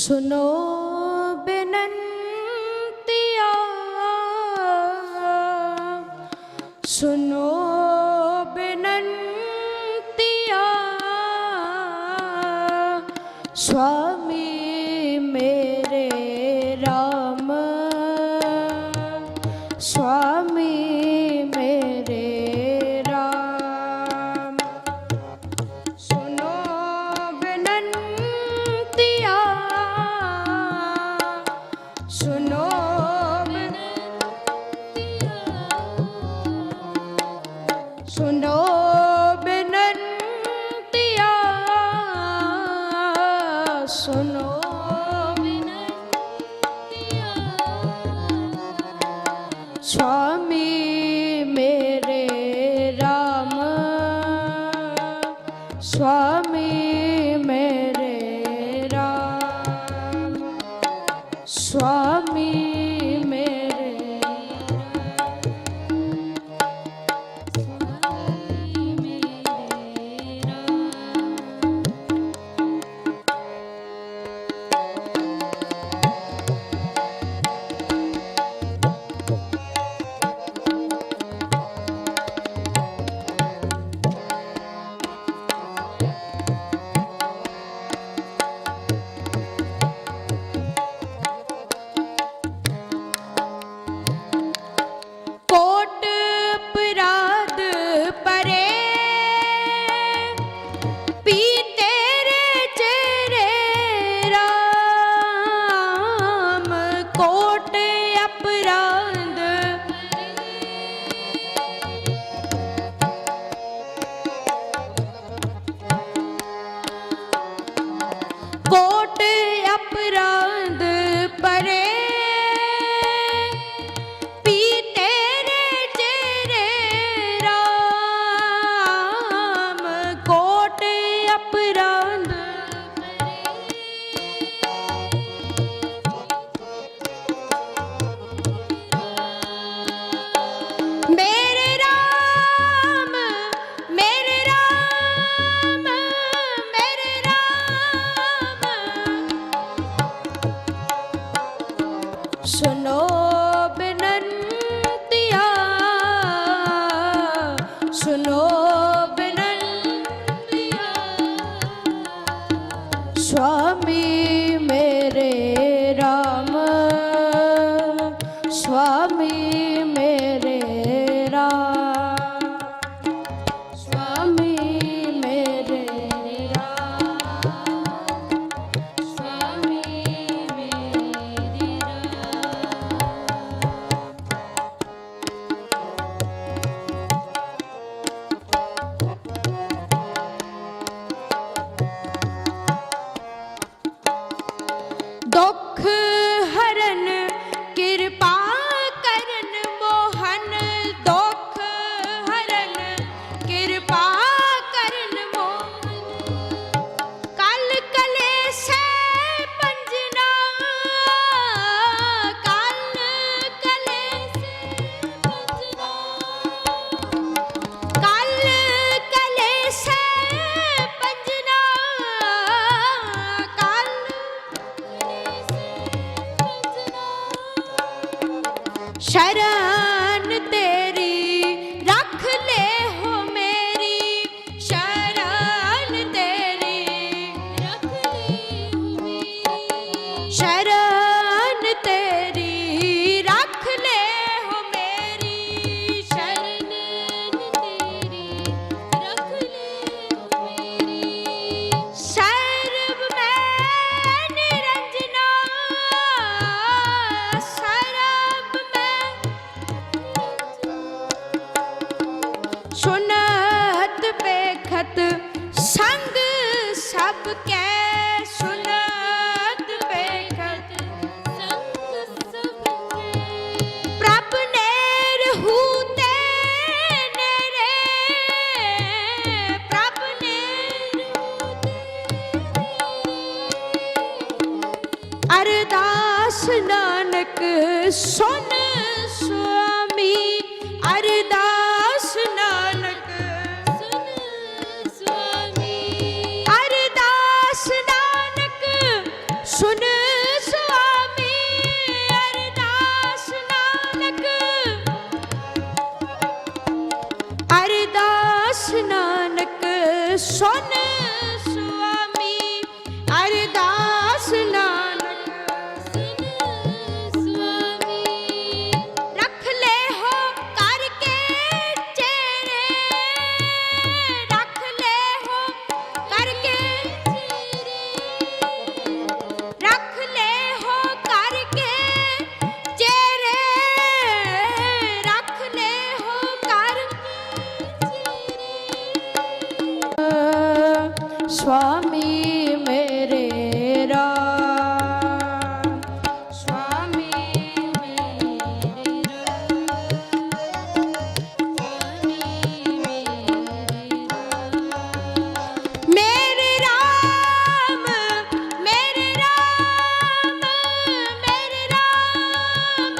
सुनो बिनंतिया, सुनो बिनंतिया, स्वामी मेरे राम, स्वामी मेरे राम। सुनो बिनंतिया, सुनो बिनंतिया, सुनो बिनंतिया, सुनो बिनंतिया, स्वामी मेरे राम, स्वामी मेरे राम, स्वामी मेरे कोट अपराध परे, पी तेरे चेहरे राम। कोट अपराध कोट अपराध परे, पी तेरे चेहरे राम। कोट अपराध मेरे राम, मेरे राम, मेरे राम। सुनो बिनंतिया, सुनो बिनंतिया, स्वामी मेरे राम, स्वामी मेरे राम, स्वामी मेरे राम, स्वामी मेरे दुख हरन कृपा करन मोहन, दुख हरन कृपा करन मोहन। कल कलेश पंजना, कल कलेश पंजना, कल कलेश पंजना, कल शरण तेरी रख ले हो मेरी, शरण तेरी रख ले हो मेरी, शरण तेरी रख ले हो मेरी, शरण तेरी रख ले हो मेरी। सर्व में निरंजना, सर्व में सुनत पेखत संग सबके, सुनत पेखत संग सबके। प्रभ नेर हूते नेरे, प्रभ नेर हूते अरदास नानक सुन स्वामी, अरदास नानक सुन सुन स्वामी अरदास नानक सुन स्वामी रख ले हो करके चेरे रख ले हो करके रख ले हो करके चेरे रख ले हो करके स्वामी मेरे राम स्वामी मेरे राम मेरे राम मेरे राम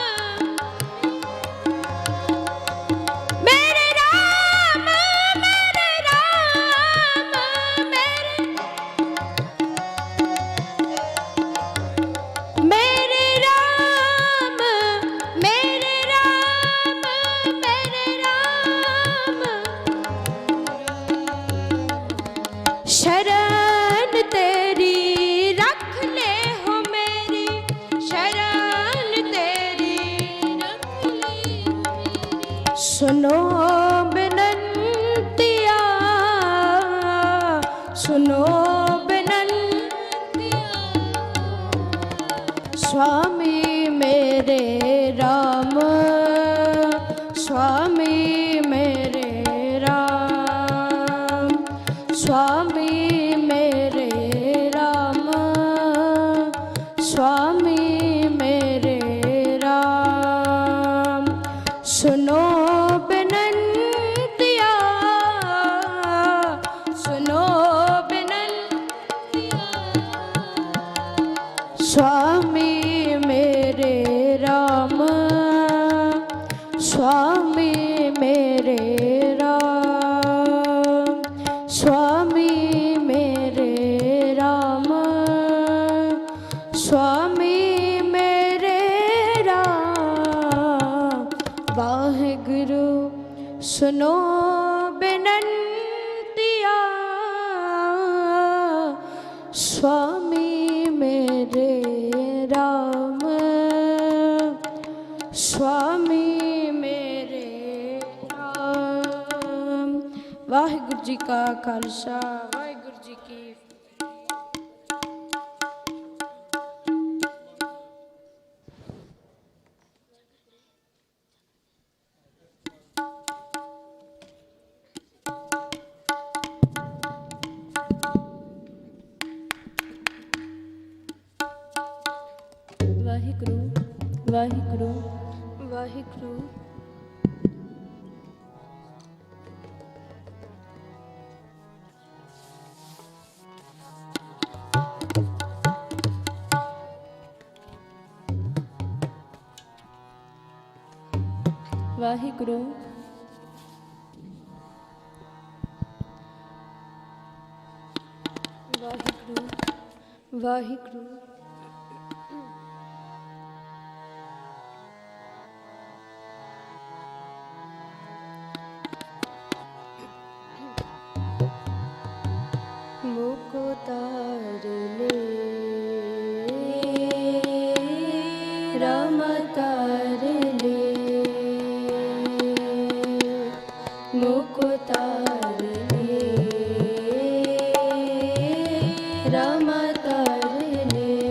मेरे राम मेरे राम मेरे राम मेरे राम मेरे राम शरण तेरी रख ले हो मेरी शरण तेरी रख ले सुनो बिनतिया सुनो बिनतिया स्वामी मेरे राम स्वामी मेरे राम स्वामी मेरे राम स्वामी मेरे राम सुनो बिनतिया सुनो बिनतिया स्वामी मेरे राम स्वामी मेरे राम स्वामी मेरे राम स्वामी मेरे राम वाहिगुरु सुनो बिनतिया स्वामी मेरे राम स्वामी मेरे राम वाहिगुरु जी का खालसा वाहिगुरु जी की वाहिगुरु वाहिगुरु वाहिगुरु वाहिगुरु वाहिगुरु वाहिगुरु मुको तार ले राम तार ले मुको तार ले राम तार ले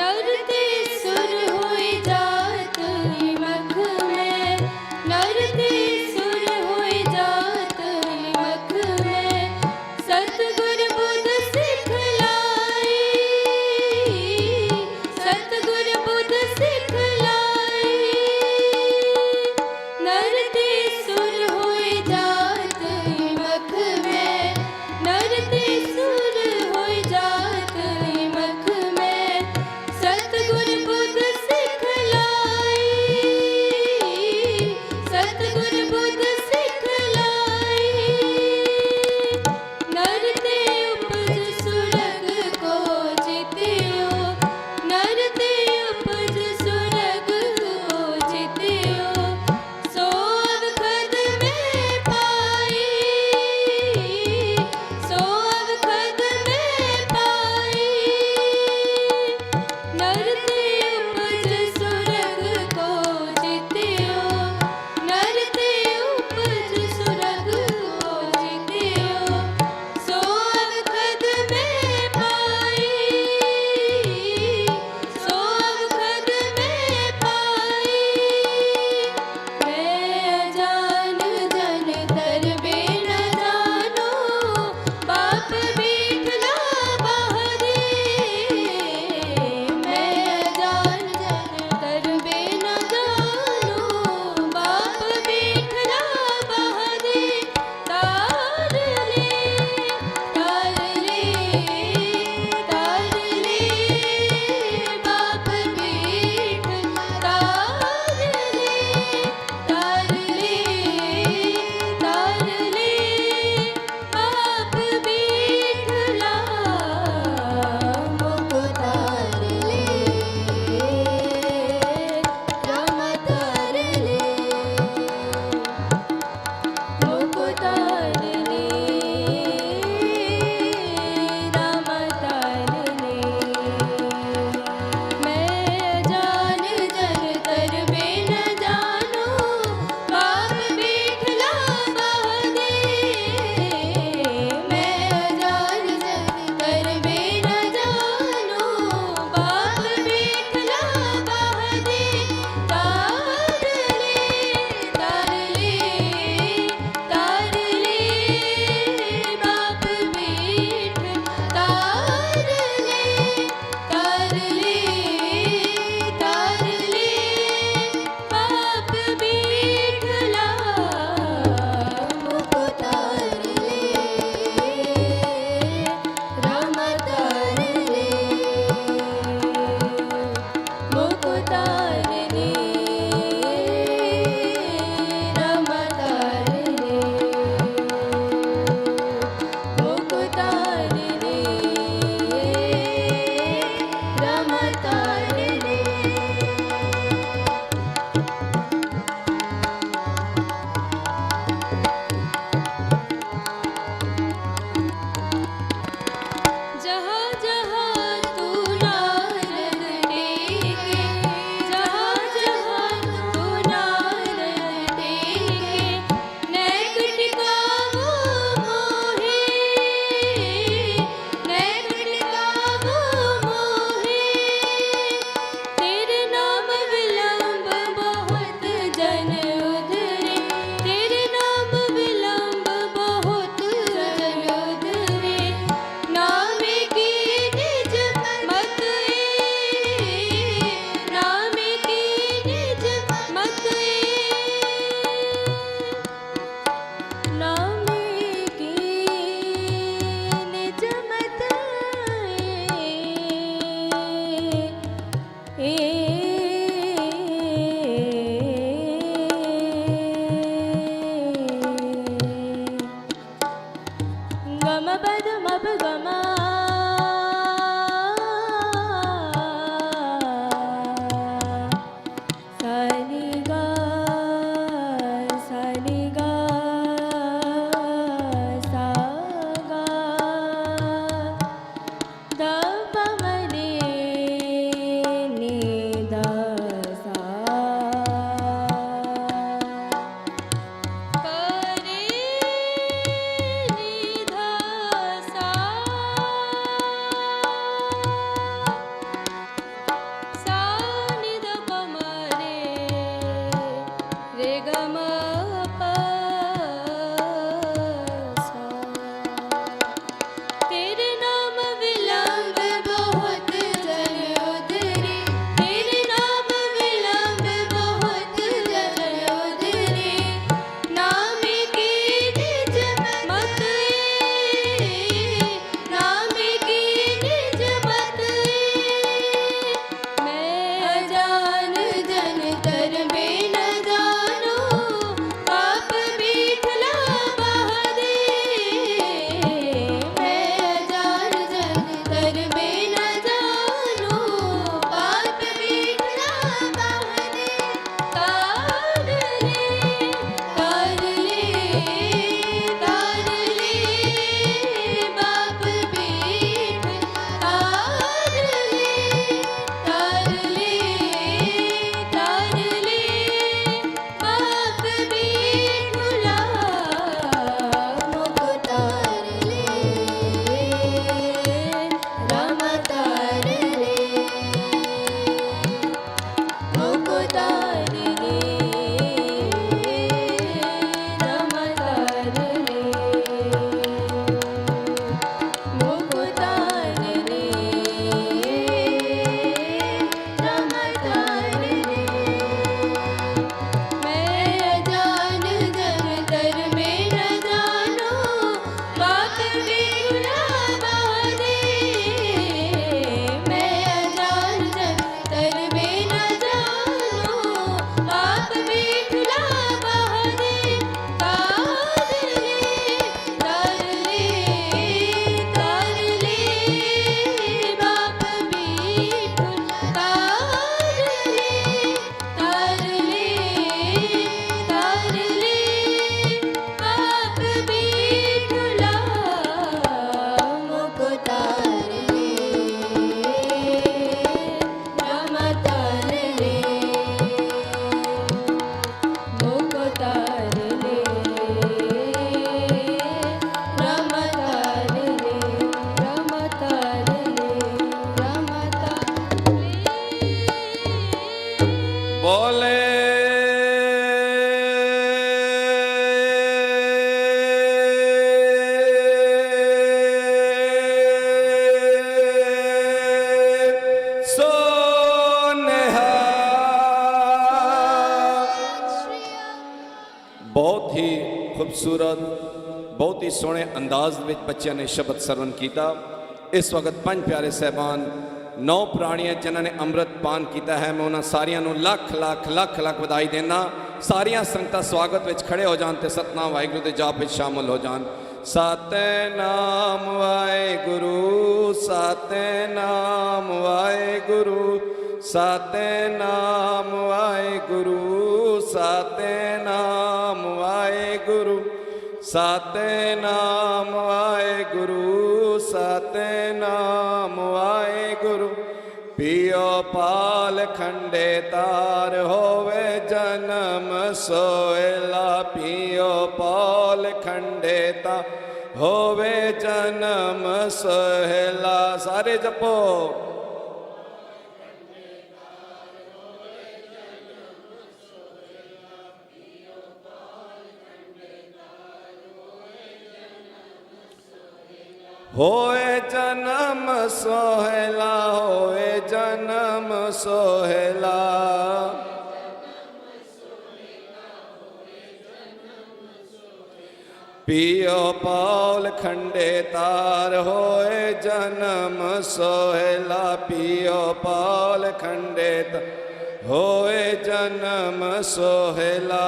नर ते सुर होई जात मख में, नर ते सुर होई जात मख में, सतगुर बुध सिखलाई, सतगुर बुध सिखलाई, नर ते सुर होई जात मख में, नर ते सुर होई जात मख में, सतगुर बुध सिखलाई, सतगुर बुध सिखलाई, नर ते उपज सुरग को जित्यो, नर ते उपज सुरग को जित्यो, सो अवखद में पाई, सो अवखद में पाई, नर ते उपज सुरग को जित्यो, नर ते उपज सुरग को जित्यो, सो अवखद में पाई, सो अवखद में पाई, मैं अजान जन तरबे न जानो, बाप बीठला बहरे, मैं अजान जन तरबे न जानो, बाप बीठला बहरे, तार ले, तार ले, तार ले, बाप बीठ, तार ले, तार ले, तार ले, आप बीठला मुख तार ले, राम तार ले, मुख तार ले, राम तार ले, मैं जान जन तरबे न जानो, बाप बीठला बहरे, मैं जान जन तरबे न जानो, बाप बीठला बहरे, तार ले, तार ले, तार ले, बाप बीठ, तार ले, तार ले, तार ले, बाप बीठला मुख तार ले, राम तार ले, मुख तार ले, राम तार ले, मुख तार ले, राम तार ले। जहाँ जहाँ तू नारद टेके, जहाँ जहाँ तू नारद टेके, नैक टिकावो मोहे, नैक टिकावो मोहे, बोले बहुत ही खूबसूरत बहुत ही सोहने अंदाज में बच्चों ने शब्द सरवण किया। इस वक्त पंज प्यारे साहबान 9 प्राणियां जिन्होंने अमृत पान किया है, मैं उन्होंने सारिया लख लख लख लख बधाई देना। सारिया संगतां स्वागत विच खड़े हो जान ते सतनाम वाहिगुरू के जाप विच शामिल हो जान। सतनाम वाहिगुरू सतनाम वाहिगुरू सतनाम वाहिगुरू सतनाम वाहिगुरू सतनाम वाहिगुरू सतनाम वाहिगुरू। पियो पाल खंडे तार होवे जन्म सोएला, पियो पाल खंडे तार होवे जन्म सोहेला। सारे जपो होए जन्म सोहेला होए जन्म सोहेला। पियो पाल खंडे तार होए जन्म सोहेला, पियो पाल खंडे तार होए जन्म सोहेला।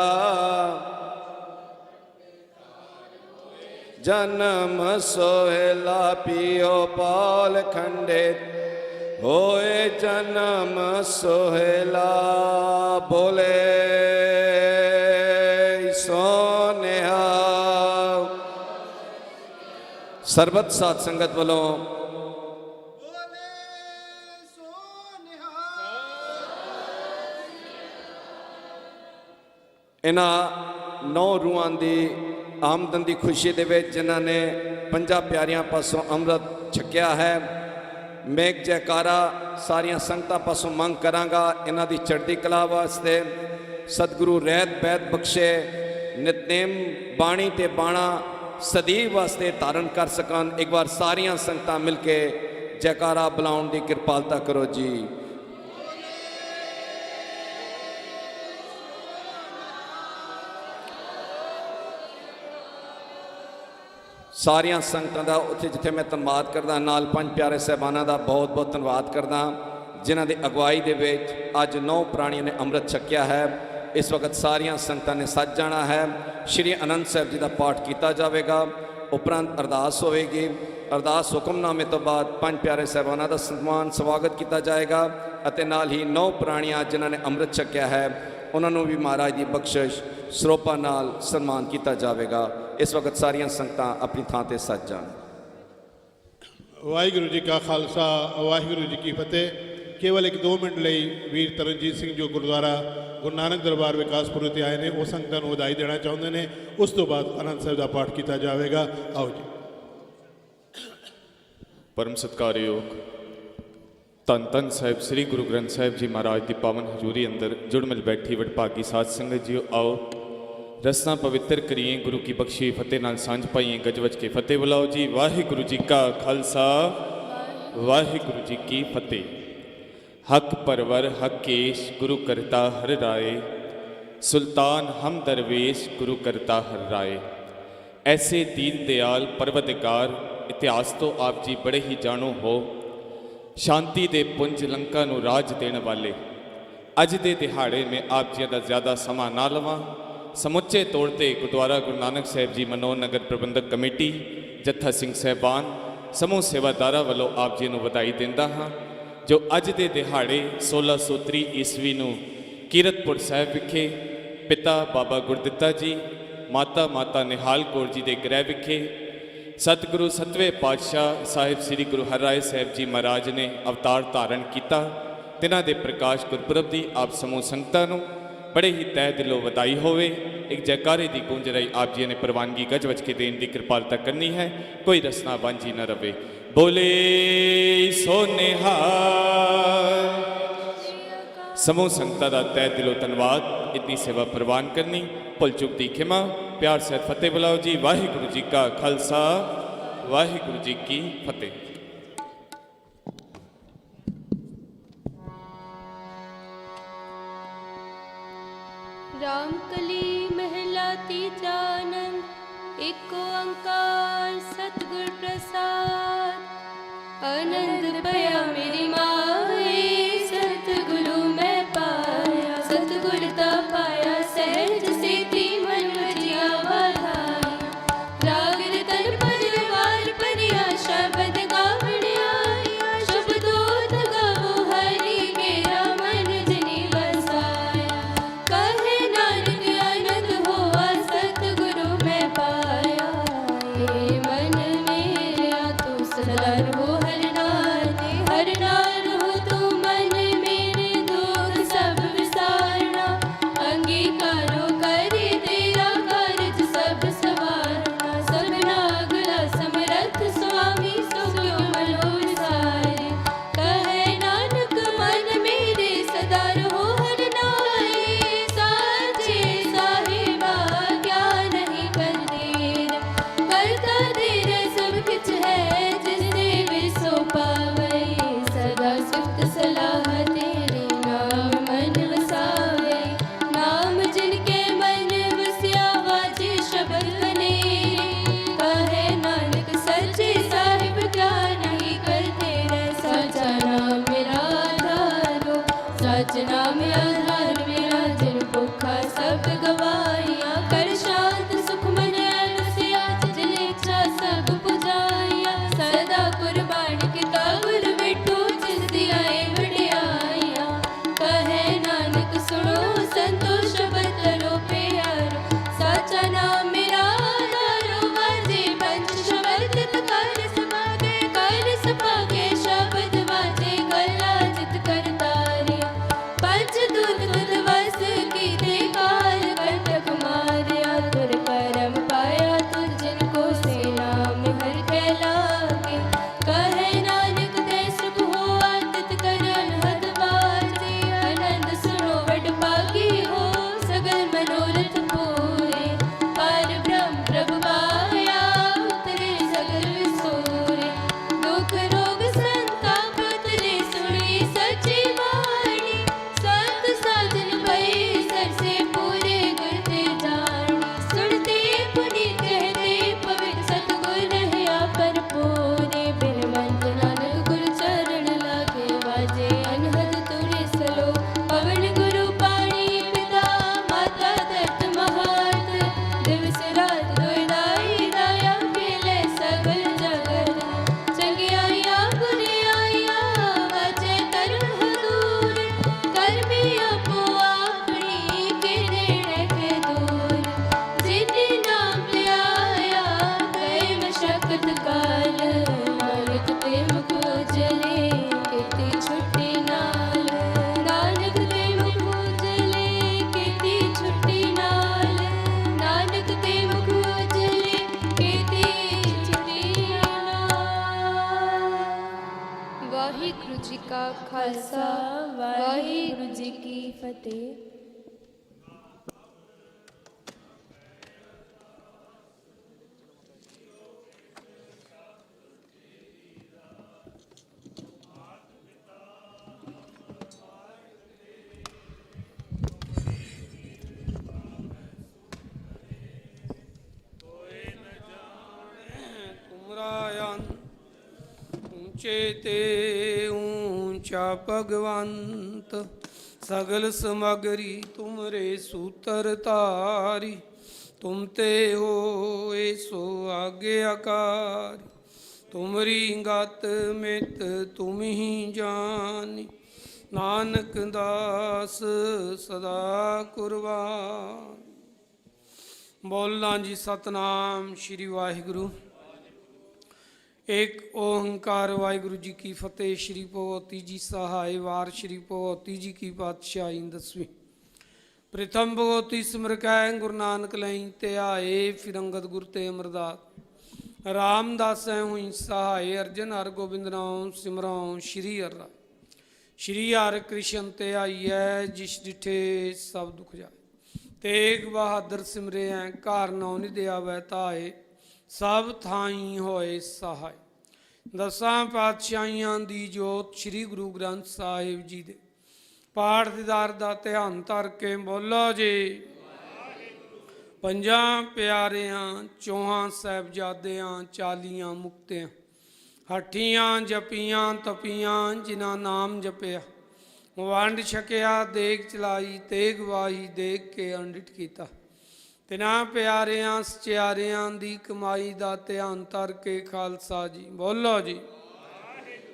जन्म सोहेला पियो पाल खंडे होए जन्म सोहेला। बोले सोनेहा। सरबत साध संगत वालों इन्हां 9 रूहां दी आमदन की खुशी दे जिन्होंने 50 प्यारियां पासों अमृत छकिया है। मैं एक जयकारा सारिया संगतां पासों मंग करांगा इन्हां दी चढ़ती कला वास्ते। सतगुरु रहत बैत बख्शे नितनेम बाणी ते बाणा सदैव वास्ते धारण कर सकन। एक बार सारिया संगतां मिल के जयकारा बुलाउण दी कृपालता करो जी। सारिया संगतां दा उत्थे जिथे मैं धन्नवाद करदा, नाल 5 प्यारे साहबानां दा बहुत बहुत धन्नवाद करदा जिन्हां दी अगवाई दे विच अज 9 प्राणियों ने अमृत छकिया है। इस वक्त सारिया संगतां ने सज जाना है। श्री आनंद साहब जी का पाठ किया जाएगा, उपरंत अरदास होएगी। अरदास हुक्मनामे तो बाद 5 प्यारे साहबानां दा सम्मान स्वागत किया जाएगा अते नाल ही 9 प्राणियां जिन्होंने अमृत छकिया है उन्होंने भी महाराज की बख्शिश सरोपा नाल सन्मान किया जाएगा। इस वक्त सारिया संगतां अपनी थां ते सज जान। वाहिगुरू जी का खालसा वाहिगुरू जी की फतेह। केवल 1-2 मिनट लई वीर तरनजीत सिंह जो गुरुद्वारा गुरु नानक दरबार विकासपुर ते आए हैं वो संगतां नूं वधाई देना चाहुंदे ने। उस तो बाद आनंद साहब का पाठ किया जाएगा। आओ जी। परम सत्कारयोग धन धन साहिब श्री गुरु ग्रंथ साहिब जी महाराज की पावन हजूरी अंदर जुड़ मिल बैठी वडभागी साध संगत जी, आओ रसना पवित्र करिए, गुरु की बख्शी फतेह नाल सांझ पाइए, गजवज के फतेह बुलाओ जी। वाहिगुरु जी का खालसा वाहिगुरु जी की फतेह। हक परवर हक केश गुरु करता हर राय, सुल्तान हम दरवेश गुरु करता हर राय। ऐसे दीन दयाल परवदिगार इतिहास तो आप जी बड़े ही जाणो हो। शांति दे पुंज लंका नू राज देने वाले अज दे दिहाड़े में आप जी का ज़्यादा समा ना लवां। समुचे तौर पर गुरुद्वारा गुरु नानक साहिब जी मनोहर नगर प्रबंधक कमेटी जत्था सिंह साहबान समूह सेवादारा वालों आप जी नूं वधाई दिंदा हाँ, जो अज दे दिहाड़े 1630 ईस्वी नूं कीरतपुर साहिब विखे पिता बाबा गुरदित्ता जी माता माता निहाल कौर जी के गृह विखे सतगुरु 7वें पातशाह साहिब श्री गुरु हरराय साहिब जी महाराज ने अवतार धारण किया। तिन्हां दे प्रकाश गुरपुरब की आप समूह संगतां नूं बड़े ही तय दिलों वधाई होवे। एक जयकारे की गूंज रही आप जी ने प्रवानगी गजवज के देने की कृपालता करनी है, कोई रसना वांझी न रवे। बोले सो निहाल समूह संगतां दा तहे दिलों धन्नवाद। इतनी सेवा प्रवान करनी, भुल चुक दी खिमा, प्यार सहित फतेह बुलाओ जी। वाहिगुरू जी का खालसा, वाहिगुरू जी की फतेह। रामकली महला तीजा आनंद एको ओंकार सतगुर प्रसाद। आनंद पया मेरी माए सतगुरु मैं पाया। सतगुर ता पाया सहज सेती मन वजिया वाधाई। राग रतन परिवार परिया शब्द गावण आया। शब्दोत गावो हरि मेरा मन जनी बसाया। कहे नानक आनंद होआ सतगुरु मैं पाया। हे मन मेरा तू सदा रहो हर नार हो तू मन मेरे दुख सब विसारना। अंगीकारो करे तेरा कारज सब सवारना। सबना अगला समरथ स्वामी सो क्यों मनो विसारे। कहे नानक मन मेरे सदा रहो हर नारे। साचे साहिबा क्या नहीं कर देर। करता देर सब किछ है जिससे वे सो पावे। सदा सुक्त सलाह तेरे नाम मन वसावे। नाम जिनके मन वसिया वाजे शब्द कनेरे। कहे नानक सच्चे साहिब क्या नहीं करते रे। साचा नाम मेरा आधारो, सच नाम आधार मेरा। जिन भूखा सब गवाइया, कर शांत सुख मन बसिया। जिन इच्छा सब पुजाइया, सदा कुर्बान किता गुर बिठो जिस दिया वड्याइया। कहे नानक सुनो संतो शब्द लो प्यारो। साचा नाम मेरा आधारो, वाजे पंच शब्द कर सभागे शब्द वाजे गला जित कर तारिया। पंच दूत तुद वस की ते काल कंटक मारिया। तुर परम पाया तुर जिनको से नाम हर के लागे। कहे नानक ते सुख होआ तित कर अनहद बाजे। आनंद सुनो वड पागी हो सगल मनोरथ पूरे। पर ब्रह्म प्रभु पाया उतरे सगल विसोरे। दुख रोग संताप उतरे सुनी सच्ची वाणी। सत साधन भई सर से पूरे गुर ते जानी। सुनते पुनि कहते पवित्र सतगुर रहया पर पूरे। बिन मंत नानक गुर चरण लागे, वाजे अनहद तुरे सलो। पवन गुरु पाणी पिता माता दत्त महात। दिवस रात दुइदाई दाया खेले सगल जगत। चंगियाइया बुराइया वाजे तरुण हदूर। कर्मी आपो आपनी के देने के दूर। जिने नाम लिया गए मशक्कत काल। नानक ते मुख उजले कीती छुट्टी नाल। नानक ते मुख उजले कीती छुट्टी नाल। नानक ते मुख उजले कीती छुट्टी नाल। वाहिगुरु जी का खालसा, वाहिगुरु जी की फतेह। ऊंचे ते ऊंचा भगवंत। सगल समगरी तुमरे सूत्र तारी। तुम ते हो सो आज्ञाकारी। तुमरी गत मित तुम ही जानी। नानक दास सदा कुर्बान। बोलना जी सतनाम श्री वाहिगुरु। एक ओंकार वाहिगुरु जी की फतेह। श्री भगवती जी सहाय वार। श्री भगवती जी की पातशाही 10वीं। प्रथम भगवती सिमर कै गुरु नानक लई त्याए। फिर अंगद गुर ते अमरदास। रामदास हुई सहाय। अर्जन हर गोबिंद नाम सिमराऊं श्री हर। श्री हर कृष्ण ते आईਐ जिस डिठे सब दुख जाए। तेग बहादुर सिमरे हैं घर नौ निध आवै ताए, सब थाई होए सहाय। दसां पातशाहियां दी जोत श्री गुरु ग्रंथ साहिब जी दे पाठ दीदार दा ध्यान धर के बोलो जी। ਪੰਜਾਂ ਪਿਆਰਿਆਂ ਚੌਹਾਂ ਸਾਹਿਬਜ਼ਾਦਿਆਂ 40 ਮੁਕਤਿਆਂ ਹੱਠੀਆਂ ਜਪੀਆਂ ਤਪੀਆਂ ਜਿਨ੍ਹਾਂ ਨਾਮ ਜਪਿਆ, ਵੰਡ ਛਕਿਆ ਦੇਗ ਚਲਾਈ ਤੇਗ ਵਾਹੀ ਦੇਖ ਕੇ ਅੰਡਿਟ ਕੀਤਾ। ਤਿਨਾਂ ਪਿਆਰਿਆਂ ਸਚਿਆਰਿਆਂ ਦੀ ਕਮਾਈ ਦਾ ਧਿਆਨ ਧਰ ਕੇ ਖਾਲਸਾ ਜੀ ਬੋਲੋ ਜੀ।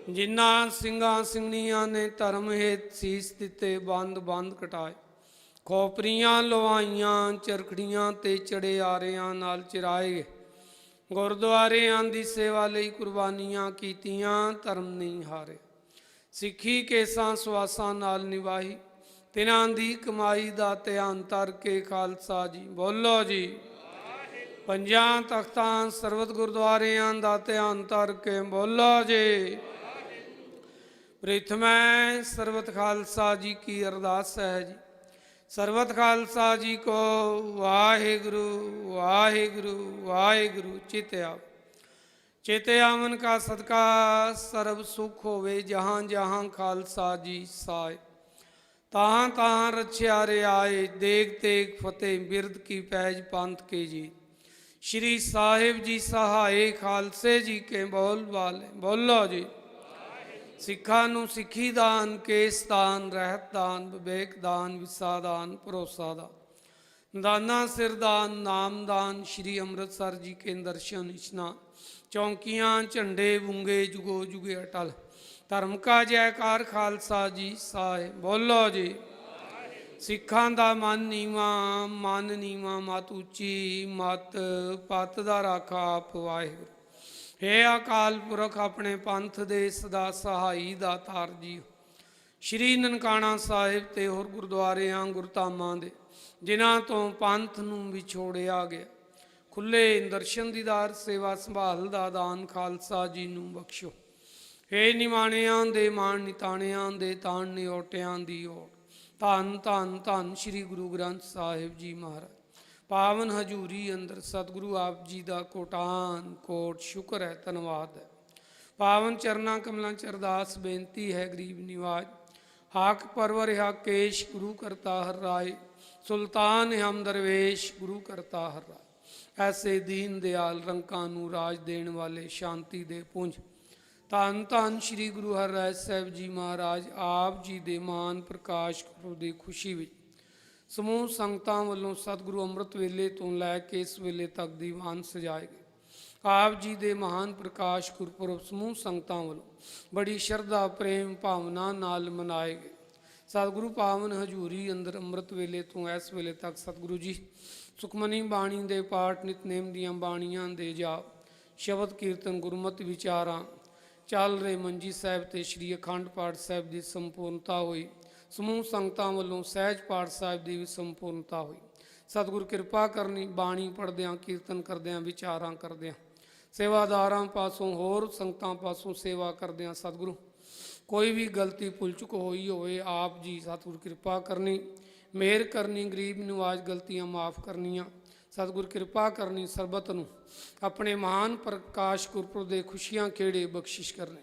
ਜਿਨ੍ਹਾਂ ਸਿੰਘਾਂ ਸਿੰਘਣੀਆਂ ਨੇ ਧਰਮ ਹੇਤ ਸੀਸ ਦਿੱਤੇ, ਬੰਦ ਬੰਦ ਕਟਾਏ, ਖੋਪਰੀਆਂ ਲਵਾਈਆਂ ਚਰਖੜੀਆਂ ਤੇ ਚੜੇ ਆਰਿਆਂ ਨਾਲ ਚਿਰਾਏ ਗਏ, ਗੁਰਦੁਆਰਿਆਂ ਦੀ ਸੇਵਾ ਲਈ ਕੁਰਬਾਨੀਆਂ ਕੀਤੀਆਂ, ਧਰਮ ਨਹੀਂ ਹਾਰੇ। ਸਿੱਖੀ ਕੇਸਾਂ ਸਵਾਸਾਂ ਨਾਲ ਨਿਭਾਈ, ਤਿਨਾਂ ਦੀ ਕਮਾਈ ਦਾ ਧਿਆਨ ਧਰ ਕੇ ਖਾਲਸਾ ਜੀ ਬੋਲੋ ਜੀ। ਪੰਜਾਂ ਤਖਤਾਂ ਸਰਬਤ ਗੁਰਦੁਆਰਿਆਂ ਦਾ ਧਿਆਨ ਧਰ ਕੇ ਬੋਲੋ ਜੀ। ਪ੍ਰੀਤਮੈ ਸਰਬਤ ਖਾਲਸਾ ਜੀ ਕੀ ਅਰਦਾਸ ਹੈ ਜੀ। ਸਰਬਤ ਖਾਲਸਾ ਜੀ ਕੋ ਵਾਹਿਗੁਰੂ ਵਾਹਿਗੁਰੂ ਵਾਹਿਗੁਰੂ ਚਿਤ ਆਵ। ਚਿਤ ਆਵਨ ਕਾ ਸਦਕਾ ਸਰਬ ਸੁਖ ਹੋਵੇ, ਜਹਾਂ ਜਹਾਂ ਖਾਲਸਾ ਜੀ ਸਾਏ। ਤਾਹਾਂ ਤਾਹਾਂ ਰਛਿਆ ਰਿਆਏ, ਦੇਗ ਤੇਗ ਫਤਿਹ ਬਿਰਦ ਕੀ ਪੈਜ ਪੰਥ ਕੇ ਜੀ। श्री साहिब जी सहाय खालसे जी के बोल वाले बोलो जी। सिखा नूं सिखी दान, केस दान, रहत दान, विवेक दान, विसा दान, भरोसा दान, दाना सिर दान, नाम दान, श्री अमृतसर जी के दर्शन इश्नान, चौंकियाँ झंडे बूंगे जुगो जुगे अटल, धर्म का जयकार खालसा जी साहिब बोलो जी। ਸਿੱਖਾਂ ਦਾ ਮਨ ਨੀਵਾਂ ਮਤ ਉੱਚੀ, ਮਤ ਪਤ ਦਾ ਰਾਖਾ ਆਪ ਵਾਹਿਗੁਰੂ। ਹੇ ਅਕਾਲ ਪੁਰਖ ਆਪਣੇ ਪੰਥ ਦੇ ਸਦਾ ਸਹਾਈ ਦਾਤਾਰ ਜੀ। ਸ਼੍ਰੀ ਨਨਕਾਣਾ ਸਾਹਿਬ ਤੇ ਹੋਰ ਗੁਰਦੁਆਰਿਆਂ ਗੁਰਧਾਮਾਂ ਦੇ ਜਿਨ੍ਹਾਂ ਤੋਂ ਪੰਥ ਨੂੰ ਵਿਛੋੜਿਆ ਗਿਆ, ਖੁੱਲੇ ਦਰਸ਼ਨ ਦੀਦਾਰ ਸੇਵਾ ਸੰਭਾਲ ਦਾ ਦਾਨ ਖਾਲਸਾ ਜੀ ਨੂੰ ਬਖਸ਼ੋ। ਹੇ ਨਿਮਾਣਿਆਂ ਦੇ ਮਾਣ, ਨਿਤਾਣਿਆਂ ਦੇ ਤਾਣ, ਨਿਓਟਿਆਂ ਦੀ ਓਟ। ਧੰਨ ਧੰਨ ਧੰਨ ਸ਼੍ਰੀ ਗੁਰੂ ਗ੍ਰੰਥ ਸਾਹਿਬ ਜੀ ਮਹਾਰਾਜ। ਪਾਵਨ ਹਜ਼ੂਰੀ ਅੰਦਰ ਸਤਿਗੁਰੂ ਆਪ ਜੀ ਦਾ ਕੋਟਾਨ ਕੋਟ ਸ਼ੁਕਰ ਹੈ, ਧੰਨਵਾਦ ਹੈ। ਪਾਵਨ ਚਰਨਾਂ ਕਮਲਾਂ ਚ ਅਰਦਾਸ ਬੇਨਤੀ ਹੈ ਗਰੀਬ ਨਿਵਾਜ। ਹਾਕ ਪਰਵਰ ਹਾਕੇਸ਼ ਗੁਰੂ ਕਰਤਾ ਹਰ ਰਾਏ, ਸੁਲਤਾਨ ਹਮ ਦਰਵੇਸ਼ ਗੁਰੂ ਕਰਤਾ ਹਰ ਰਾਏ। ਐਸੇ ਦੀਨ ਦਿਆਲ ਰੰਕਾਂ ਨੂੰ ਰਾਜ ਦੇਣ ਵਾਲੇ ਸ਼ਾਂਤੀ ਦੇ ਪੁੰਜ ਧੰਨ ਧੰਨ ਸ਼੍ਰੀ ਗੁਰੂ ਹਰਿਰਾਏ ਸਾਹਿਬ ਜੀ ਮਹਾਰਾਜ ਆਪ ਜੀ ਦੇ ਮਾਨ ਪ੍ਰਕਾਸ਼ ਗੁਰੂ ਦੀ ਖੁਸ਼ੀ ਵਿੱਚ ਸਮੂਹ ਸੰਗਤਾਂ ਵੱਲੋਂ ਸਤਿਗੁਰੂ ਅੰਮ੍ਰਿਤ ਵੇਲੇ ਤੋਂ ਲੈ ਕੇ ਇਸ ਵੇਲੇ ਤੱਕ ਦੀਵਾਨ ਸਜਾਏ ਗਏ। ਆਪ ਜੀ ਦੇ ਮਹਾਨ ਪ੍ਰਕਾਸ਼ ਗੁਰਪੁਰਬ ਸਮੂਹ ਸੰਗਤਾਂ ਵੱਲੋਂ ਬੜੀ ਸ਼ਰਧਾ ਪ੍ਰੇਮ ਭਾਵਨਾ ਨਾਲ ਮਨਾਏ ਗਏ। ਸਤਿਗੁਰੂ ਪਾਵਨ ਹਜ਼ੂਰੀ ਅੰਦਰ ਅੰਮ੍ਰਿਤ ਵੇਲੇ ਤੋਂ ਇਸ ਵੇਲੇ ਤੱਕ ਸਤਿਗੁਰੂ ਜੀ ਸੁਖਮਨੀ ਬਾਣੀ ਦੇ ਪਾਠ, ਨਿਤਨੇਮ ਦੀਆਂ ਬਾਣੀਆਂ ਦੇ ਜਾਪ, ਸ਼ਬਦ ਕੀਰਤਨ, ਗੁਰਮਤਿ ਵਿਚਾਰਾਂ ਚੱਲ ਰਹੇ। ਮੰਜੀ ਸਾਹਿਬ ਤੇ ਸ਼੍ਰੀ ਅਖੰਡ ਪਾਠ ਸਾਹਿਬ ਦੀ ਸੰਪੂਰਨਤਾ ਹੋਈ। ਸਮੂਹ ਸੰਗਤਾਂ ਵੱਲੋਂ ਸਹਿਜ ਪਾਠ ਸਾਹਿਬ ਦੀ ਵੀ ਸੰਪੂਰਨਤਾ ਹੋਈ। ਸਤਿਗੁਰ ਕਿਰਪਾ ਕਰਨੀ। ਬਾਣੀ ਪੜ੍ਹਦਿਆਂ, ਕੀਰਤਨ ਕਰਦਿਆਂ, ਵਿਚਾਰਾਂ ਕਰਦਿਆਂ, ਸੇਵਾਦਾਰਾਂ ਪਾਸੋਂ ਹੋਰ ਸੰਗਤਾਂ ਪਾਸੋਂ ਸੇਵਾ ਕਰਦਿਆਂ ਸਤਿਗੁਰੂ ਕੋਈ ਵੀ ਗਲਤੀ ਭੁੱਲ ਚੁੱਕ ਹੋਈ ਹੋਵੇ ਆਪ ਜੀ ਸਤਿਗੁਰ ਕਿਰਪਾ ਕਰਨੀ, ਮਿਹਰ ਕਰਨੀ, ਗਰੀਬ ਨਿਵਾਜ ਗਲਤੀਆਂ ਮਾਫ ਕਰਨੀਆਂ। ਸਤਿਗੁਰ ਕਿਰਪਾ ਕਰਨੀ। ਸਰਬਤ ਨੂੰ ਆਪਣੇ ਮਹਾਨ ਪ੍ਰਕਾਸ਼ ਗੁਰਪੁਰਬ ਦੇ ਖੁਸ਼ੀਆਂ ਖੇੜੇ ਬਖਸ਼ਿਸ਼ ਕਰਨੇ।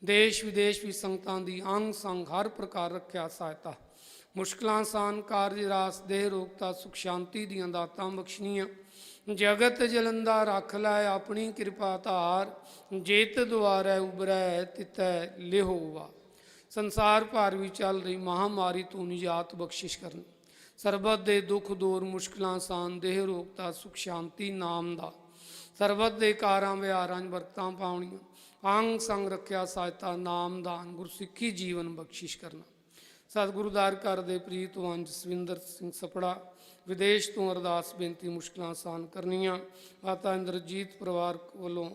ਦੇਸ਼ ਵਿਦੇਸ਼ ਵੀ ਸੰਗਤਾਂ ਦੀ ਅੰਗ ਸੰਗ ਹਰ ਪ੍ਰਕਾਰ ਰੱਖਿਆ ਸਹਾਇਤਾ, ਮੁਸ਼ਕਿਲਾਂ ਆਸਾਨ, ਕਾਰਜ ਰਾਸ, ਦੇਹ ਰੋਗਤਾ, ਸੁਖ ਸ਼ਾਂਤੀ ਦੀਆਂ ਦਾਤਾਂ ਬਖਸ਼ਣੀਆਂ। ਜਗਤ ਜਲੰਦਾ ਰੱਖ ਲੈ ਆਪਣੀ ਕਿਰਪਾ ਧਾਰ, ਜੇਤ ਦੁਆਰੈ ਉਬਰੈ ਤਿਤੈ ਲਿਹੋ ਵਾ। ਸੰਸਾਰ ਭਰ ਵੀ ਚੱਲ ਰਹੀ ਮਹਾਮਾਰੀ ਤੋਂ ਨਿਜਾਤ ਬਖਸ਼ਿਸ਼ ਕਰਨੀ। ਸਰਬਤ ਦੇ ਦੁੱਖ ਦੂਰ, ਮੁਸ਼ਕਿਲਾਂ ਆਸਾਨ, ਦੇਹ ਰੋਗਤਾ, ਸੁਖ ਸ਼ਾਂਤੀ ਨਾਮ ਦਾ। ਸਰਬਤ ਦੇ ਕਾਰਾਂ ਵਿਹਾਰਾਂ 'ਚ ਬਰਕਤਾਂ ਪਾਉਣੀਆਂ। ਅੰਗ ਸੰਗ ਰੱਖਿਆ ਸਹਾਇਤਾ, ਨਾਮਦਾਨ, ਗੁਰਸਿੱਖੀ ਜੀਵਨ ਬਖਸ਼ਿਸ਼ ਕਰਨਾ। ਸਤਿਗੁਰੂ ਦਰ ਘਰ ਦੇ ਪ੍ਰੀਤਵਾਨ ਜਸਵਿੰਦਰ ਸਿੰਘ ਸਪੜਾ ਵਿਦੇਸ਼ ਤੋਂ ਅਰਦਾਸ ਬੇਨਤੀ, ਮੁਸ਼ਕਿਲਾਂ ਆਸਾਨ ਕਰਨੀਆਂ। ਮਾਤਾ ਇੰਦਰਜੀਤ ਪਰਿਵਾਰ ਵੱਲੋਂ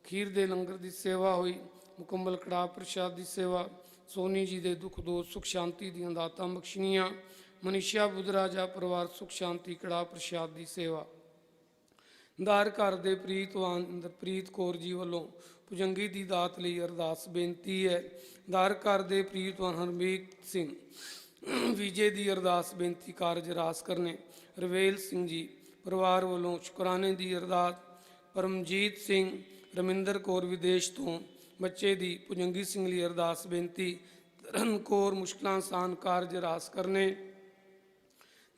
ਖੀਰ ਦੇ ਲੰਗਰ ਦੀ ਸੇਵਾ ਹੋਈ। ਮੁਕੰਮਲ ਕੜਾਹ ਪ੍ਰਸ਼ਾਦ ਦੀ ਸੇਵਾ। ਸੋਨੀ ਜੀ ਦੇ ਦੁੱਖ ਦੋਸ਼, ਸੁਖ ਸ਼ਾਂਤੀ ਦੀਆਂ ਦਾਤਾਂ ਬਖਸ਼ਣੀਆਂ। ਮਨੀਸ਼ਾ ਬੁੱਧਰਾਜਾ ਪਰਿਵਾਰ ਸੁਖ ਸ਼ਾਂਤੀ ਕੜਾਹ ਪ੍ਰਸ਼ਾਦ ਦੀ ਸੇਵਾ। ਦਰ ਘਰ ਦੇ ਪ੍ਰੀਤਵਾਨ ਇੰਦਰਪ੍ਰੀਤ ਕੌਰ ਜੀ ਵੱਲੋਂ ਭੁਜੰਗੀ ਦੀ ਦਾਤ ਲਈ ਅਰਦਾਸ ਬੇਨਤੀ ਹੈ। ਦਾਰ ਘਰ ਦੇ ਪ੍ਰੀਤਵਾਨ ਹਰਮੀਤ ਸਿੰਘ ਵਿਜੇ ਦੀ ਅਰਦਾਸ ਬੇਨਤੀ ਕਾਰਜ ਰਾਸ ਕਰਨੇ। ਰਵੇਲ ਸਿੰਘ ਜੀ ਪਰਿਵਾਰ ਵੱਲੋਂ ਸ਼ੁਕਰਾਨੇ ਦੀ ਅਰਦਾਸ। ਪਰਮਜੀਤ ਸਿੰਘ ਰਮਿੰਦਰ ਕੌਰ ਵਿਦੇਸ਼ ਤੋਂ ਬੱਚੇ ਦੀ ਭੁਜੰਗੀ ਸਿੰਘ ਲਈ ਅਰਦਾਸ ਬੇਨਤੀ। ਧਰਨ ਕੌਰ ਮੁਸ਼ਕਲਾਂ ਆਸਾਨ ਕਾਰਜ ਰਾਸ ਕਰਨੇ।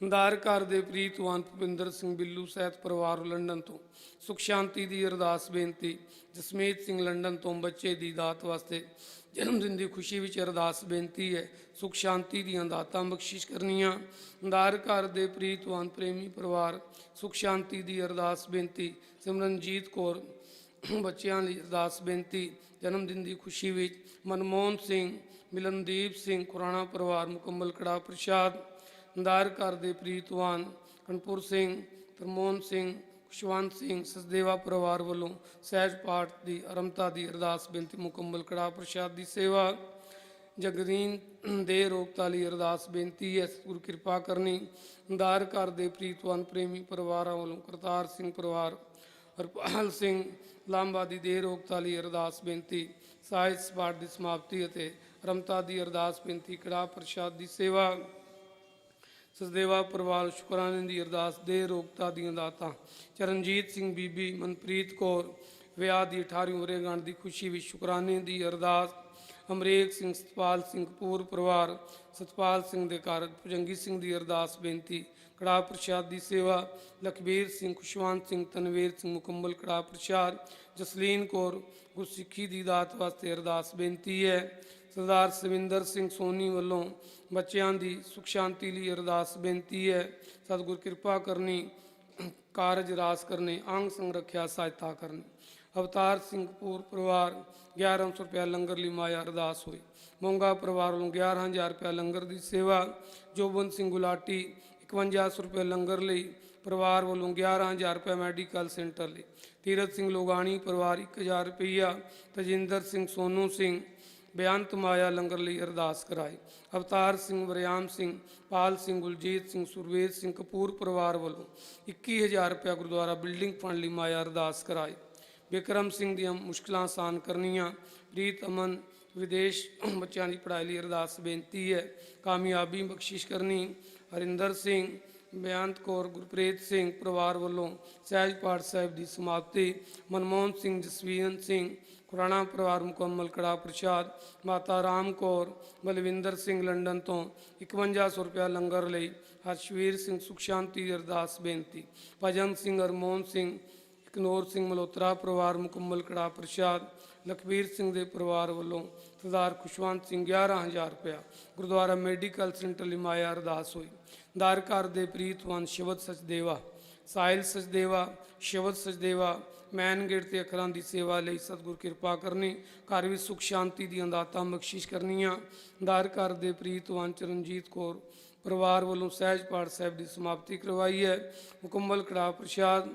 ਦਾਰ ਘਰ ਦੇ ਪ੍ਰੀਤਵਾਨ ਭੁਪਿੰਦਰ ਸਿੰਘ ਬਿੱਲੂ ਸਹਿਤ ਪਰਿਵਾਰ ਲੰਡਨ ਤੋਂ ਸੁਖ ਸ਼ਾਂਤੀ ਦੀ ਅਰਦਾਸ ਬੇਨਤੀ। ਜਸਮੀਤ ਸਿੰਘ ਲੰਡਨ ਤੋਂ ਬੱਚੇ ਦੀ ਦਾਤ ਵਾਸਤੇ ਜਨਮ ਦਿਨ ਦੀ ਖੁਸ਼ੀ ਵਿੱਚ ਅਰਦਾਸ ਬੇਨਤੀ ਹੈ। ਸੁਖ ਸ਼ਾਂਤੀ ਦੀਆਂ ਦਾਤਾਂ ਬਖਸ਼ਿਸ਼ ਕਰਨੀਆਂ। ਦਾਰ ਘਰ ਦੇ ਪ੍ਰੀਤਵਾਨ ਪ੍ਰੇਮੀ ਪਰਿਵਾਰ ਸੁਖ ਸ਼ਾਂਤੀ ਦੀ ਅਰਦਾਸ ਬੇਨਤੀ। ਸਿਮਰਨਜੀਤ ਕੌਰ ਬੱਚਿਆਂ ਲਈ ਅਰਦਾਸ ਬੇਨਤੀ। ਜਨਮ ਦਿਨ ਦੀ ਖੁਸ਼ੀ ਵਿੱਚ ਮਨਮੋਹਨ ਸਿੰਘ ਮਿਲਨਦੀਪ ਸਿੰਘ ਖੁਰਾਣਾ ਪਰਿਵਾਰ ਮੁਕੰਮਲ ਕੜਾ ਪ੍ਰਸ਼ਾਦ। ਦਾਰ ਘਰ ਦੇ ਪ੍ਰੀਤਵਾਨ ਕਨਪੁਰ ਸਿੰਘ ਤਰਮੋਹਨ ਸਿੰਘ ਖੁਸ਼ਵੰਤ ਸਿੰਘ ਸਚਦੇਵਾ ਪਰਿਵਾਰ ਵੱਲੋਂ ਸਹਿਜ ਪਾਠ ਦੀ ਆਰੰਭਤਾ ਦੀ ਅਰਦਾਸ ਬੇਨਤੀ ਮੁਕੰਮਲ ਕੜਾ ਪ੍ਰਸ਼ਾਦ ਦੀ ਸੇਵਾ। ਜਗਦੀਨ ਦੇ ਰੋਗਤਾ ਲਈ ਅਰਦਾਸ ਬੇਨਤੀ ਹੈ, ਗੁਰੂ ਕਿਰਪਾ ਕਰਨੀ। ਦਾਰ ਘਰ ਦੇ ਪ੍ਰੀਤਵਾਨ ਪ੍ਰੇਮੀ ਪਰਿਵਾਰਾਂ ਵੱਲੋਂ ਕਰਤਾਰ ਸਿੰਘ ਪਰਿਵਾਰ ਹਰਪਾਲ ਸਿੰਘ ਲਾਂਬਾ ਦੀ ਦੇਹ ਰੋਗਤਾ ਲਈ ਅਰਦਾਸ ਬੇਨਤੀ। ਸਾਹਿਤ ਪਾਠ ਦੀ ਸਮਾਪਤੀ ਅਤੇ ਆਰੰਭਤਾ ਦੀ ਅਰਦਾਸ ਬੇਨਤੀ ਕੜਾ ਪ੍ਰਸ਼ਾਦ ਦੀ ਸੇਵਾ। ਸਚਦੇਵਾ ਪਰਿਵਾਰ ਸ਼ੁਕਰਾਨੇ ਦੀ ਅਰਦਾਸ। ਦੇ ਰੋਗਤਾ ਦੀਆਂ ਦਾਤਾਂ ਚਰਨਜੀਤ ਸਿੰਘ ਬੀਬੀ ਮਨਪ੍ਰੀਤ ਕੌਰ ਵਿਆਹ ਦੀ 18ਵੀਂ ਵਰ੍ਹੇਗੰਢ ਦੀ ਖੁਸ਼ੀ ਵਿੱਚ ਸ਼ੁਕਰਾਨੇ ਦੀ ਅਰਦਾਸ। ਅਮਰੇਕ ਸਿੰਘ ਸਤਪਾਲ ਸਿੰਘ ਕਪੂਰ ਪਰਿਵਾਰ ਸਤਪਾਲ ਸਿੰਘ ਦੇ ਘਰ ਭੁਜੰਗੀ ਸਿੰਘ ਦੀ ਅਰਦਾਸ ਬੇਨਤੀ ਕੜਾ ਪ੍ਰਸ਼ਾਦ ਦੀ ਸੇਵਾ। ਲਖਬੀਰ ਸਿੰਘ ਖੁਸ਼ਵੰਤ ਸਿੰਘ ਤਨਵੀਰ ਸਿੰਘ ਮੁਕੰਮਲ ਕੜਾ ਪ੍ਰਸ਼ਾਦ। ਜਸਲੀਨ ਕੌਰ ਗੁਰਸਿੱਖੀ ਦੀ ਦਾਤ ਵਾਸਤੇ ਅਰਦਾਸ ਬੇਨਤੀ ਹੈ। ਸਰਦਾਰ ਸਵਿੰਦਰ ਸਿੰਘ ਸੋਨੀ ਵੱਲੋਂ ਬੱਚਿਆਂ ਦੀ ਸੁਖ ਸ਼ਾਂਤੀ ਲਈ ਅਰਦਾਸ ਬੇਨਤੀ ਹੈ। ਸਤਿਗੁਰ ਕਿਰਪਾ ਕਰਨੀ ਕਾਰਜ ਰਾਸ ਕਰਨੇ। ਅੰਗ ਸੰਗ ਰੱਖਿਆ ਸਹਾਇਤਾ ਕਰਨੀ। ਅਵਤਾਰ ਸਿੰਘ ਕਪੂਰ ਪਰਿਵਾਰ 1100 ਰੁਪਇਆ ਲੰਗਰ ਲਈ ਮਾਇਆ ਅਰਦਾਸ ਹੋਈ। ਮੋਂਗਾ ਪਰਿਵਾਰ ਵੱਲੋਂ 11000 ਰੁਪਇਆ ਲੰਗਰ ਦੀ ਸੇਵਾ। ਜੋਬਨ ਸਿੰਘ ਗੁਲਾਟੀ 5100 ਰੁਪਏ ਲੰਗਰ ਲਈ ਪਰਿਵਾਰ ਵੱਲੋਂ 11000 ਰੁਪਏ ਮੈਡੀਕਲ ਸੈਂਟਰ ਲਈ। ਤੀਰਥ ਸਿੰਘ ਲੋਗਾਣੀ ਪਰਿਵਾਰ 1000 ਰੁਪਈਆ। ਤਜਿੰਦਰ ਸਿੰਘ ਸੋਨੂ ਸਿੰਘ ਬੇਅੰਤ ਮਾਇਆ ਲੰਗਰ ਲਈ ਅਰਦਾਸ ਕਰਾਈ। ਅਵਤਾਰ ਸਿੰਘ ਵਰਿਆਮ ਸਿੰਘ ਪਾਲ ਸਿੰਘ ਗੁਲਜੀਤ ਸਿੰਘ ਸੁਰਵੇਦ ਸਿੰਘ ਕਪੂਰ ਪਰਿਵਾਰ ਵੱਲੋਂ 21000 ਰੁਪਇਆ ਗੁਰਦੁਆਰਾ ਬਿਲਡਿੰਗ ਫੰਡ ਲਈ ਮਾਇਆ ਅਰਦਾਸ ਕਰਾਈ। ਬਿਕਰਮ ਸਿੰਘ ਦੀਆਂ ਮੁਸ਼ਕਲਾਂ ਆਸਾਨ ਕਰਨੀਆਂ। ਪ੍ਰੀਤ ਅਮਨ ਵਿਦੇਸ਼ ਬੱਚਿਆਂ ਦੀ ਪੜ੍ਹਾਈ ਲਈ ਅਰਦਾਸ ਬੇਨਤੀ ਹੈ। ਕਾਮਯਾਬੀ ਬਖਸ਼ਿਸ਼ ਕਰਨੀ। ਹਰਿੰਦਰ ਸਿੰਘ ਬੇਅੰਤ ਕੌਰ ਗੁਰਪ੍ਰੀਤ ਸਿੰਘ ਪਰਿਵਾਰ ਵੱਲੋਂ ਸਹਿਜ ਪਾਠ ਸਾਹਿਬ ਦੀ ਸਮਾਪਤੀ। ਮਨਮੋਹਨ ਸਿੰਘ ਜਸਵੀਰ ਸਿੰਘ ਖੁਰਾਣਾ ਪਰਿਵਾਰ ਮੁਕੰਮਲ ਕੜਾ ਪ੍ਰਸ਼ਾਦ। ਮਾਤਾ ਰਾਮ ਕੌਰ ਬਲਵਿੰਦਰ ਸਿੰਘ ਲੰਡਨ ਤੋਂ 5100 ਰੁਪਇਆ ਲੰਗਰ ਲਈ। ਹਰਸ਼ਵੀਰ ਸਿੰਘ ਸੁਖ ਸ਼ਾਂਤੀ ਦੀ ਅਰਦਾਸ ਬੇਨਤੀ। ਭਜਨ ਸਿੰਘ ਹਰਮੋਹਨ ਸਿੰਘ ਕਨੌਰ ਸਿੰਘ ਮਲਹੋਤਰਾ ਪਰਿਵਾਰ ਮੁਕੰਮਲ ਕੜਾ ਪ੍ਰਸ਼ਾਦ। ਲਖਬੀਰ ਸਿੰਘ ਦੇ ਪਰਿਵਾਰ ਵੱਲੋਂ ਸਰਦਾਰ ਖੁਸ਼ਵੰਤ ਸਿੰਘ 11000 ਰੁਪਇਆ ਗੁਰਦੁਆਰਾ ਮੈਡੀਕਲ ਸੈਂਟਰ ਲਈ ਮਾਇਆ ਅਰਦਾਸ ਹੋਈ। ਦਾਰ ਘਰ ਦੇ ਪ੍ਰੀਤਵਾਨ ਸ਼ਬਦ ਸਚਦੇਵਾ ਸਾਹਿਲ ਸਚਦੇਵਾ ਸ਼ਬਦ ਸਚਦੇਵਾ ਮੈਨ ਗੇਟ ਤੇ ਅੱਖਰਾਂ ਦੀ ਸੇਵਾ ਲਈ ਸਤਿਗੁਰ ਕਿਰਪਾ ਕਰਨੀ। ਘਰ ਵਿੱਚ ਸੁਖ ਸ਼ਾਂਤੀ ਦੀਆਂ ਦਾਤਾਂ ਬਖਸ਼ਿਸ਼ ਕਰਨੀਆਂ। ਦਾਰ ਘਰ ਦੇ ਪ੍ਰੀਤਵਾਨ ਚਰਨਜੀਤ ਕੌਰ ਪਰਿਵਾਰ ਵੱਲੋਂ ਸਹਿਜ ਪਾਠ ਸਾਹਿਬ ਦੀ ਸਮਾਪਤੀ ਕਰਵਾਈ ਹੈ। ਮੁਕੰਮਲ ਕੜਾ ਪ੍ਰਸ਼ਾਦ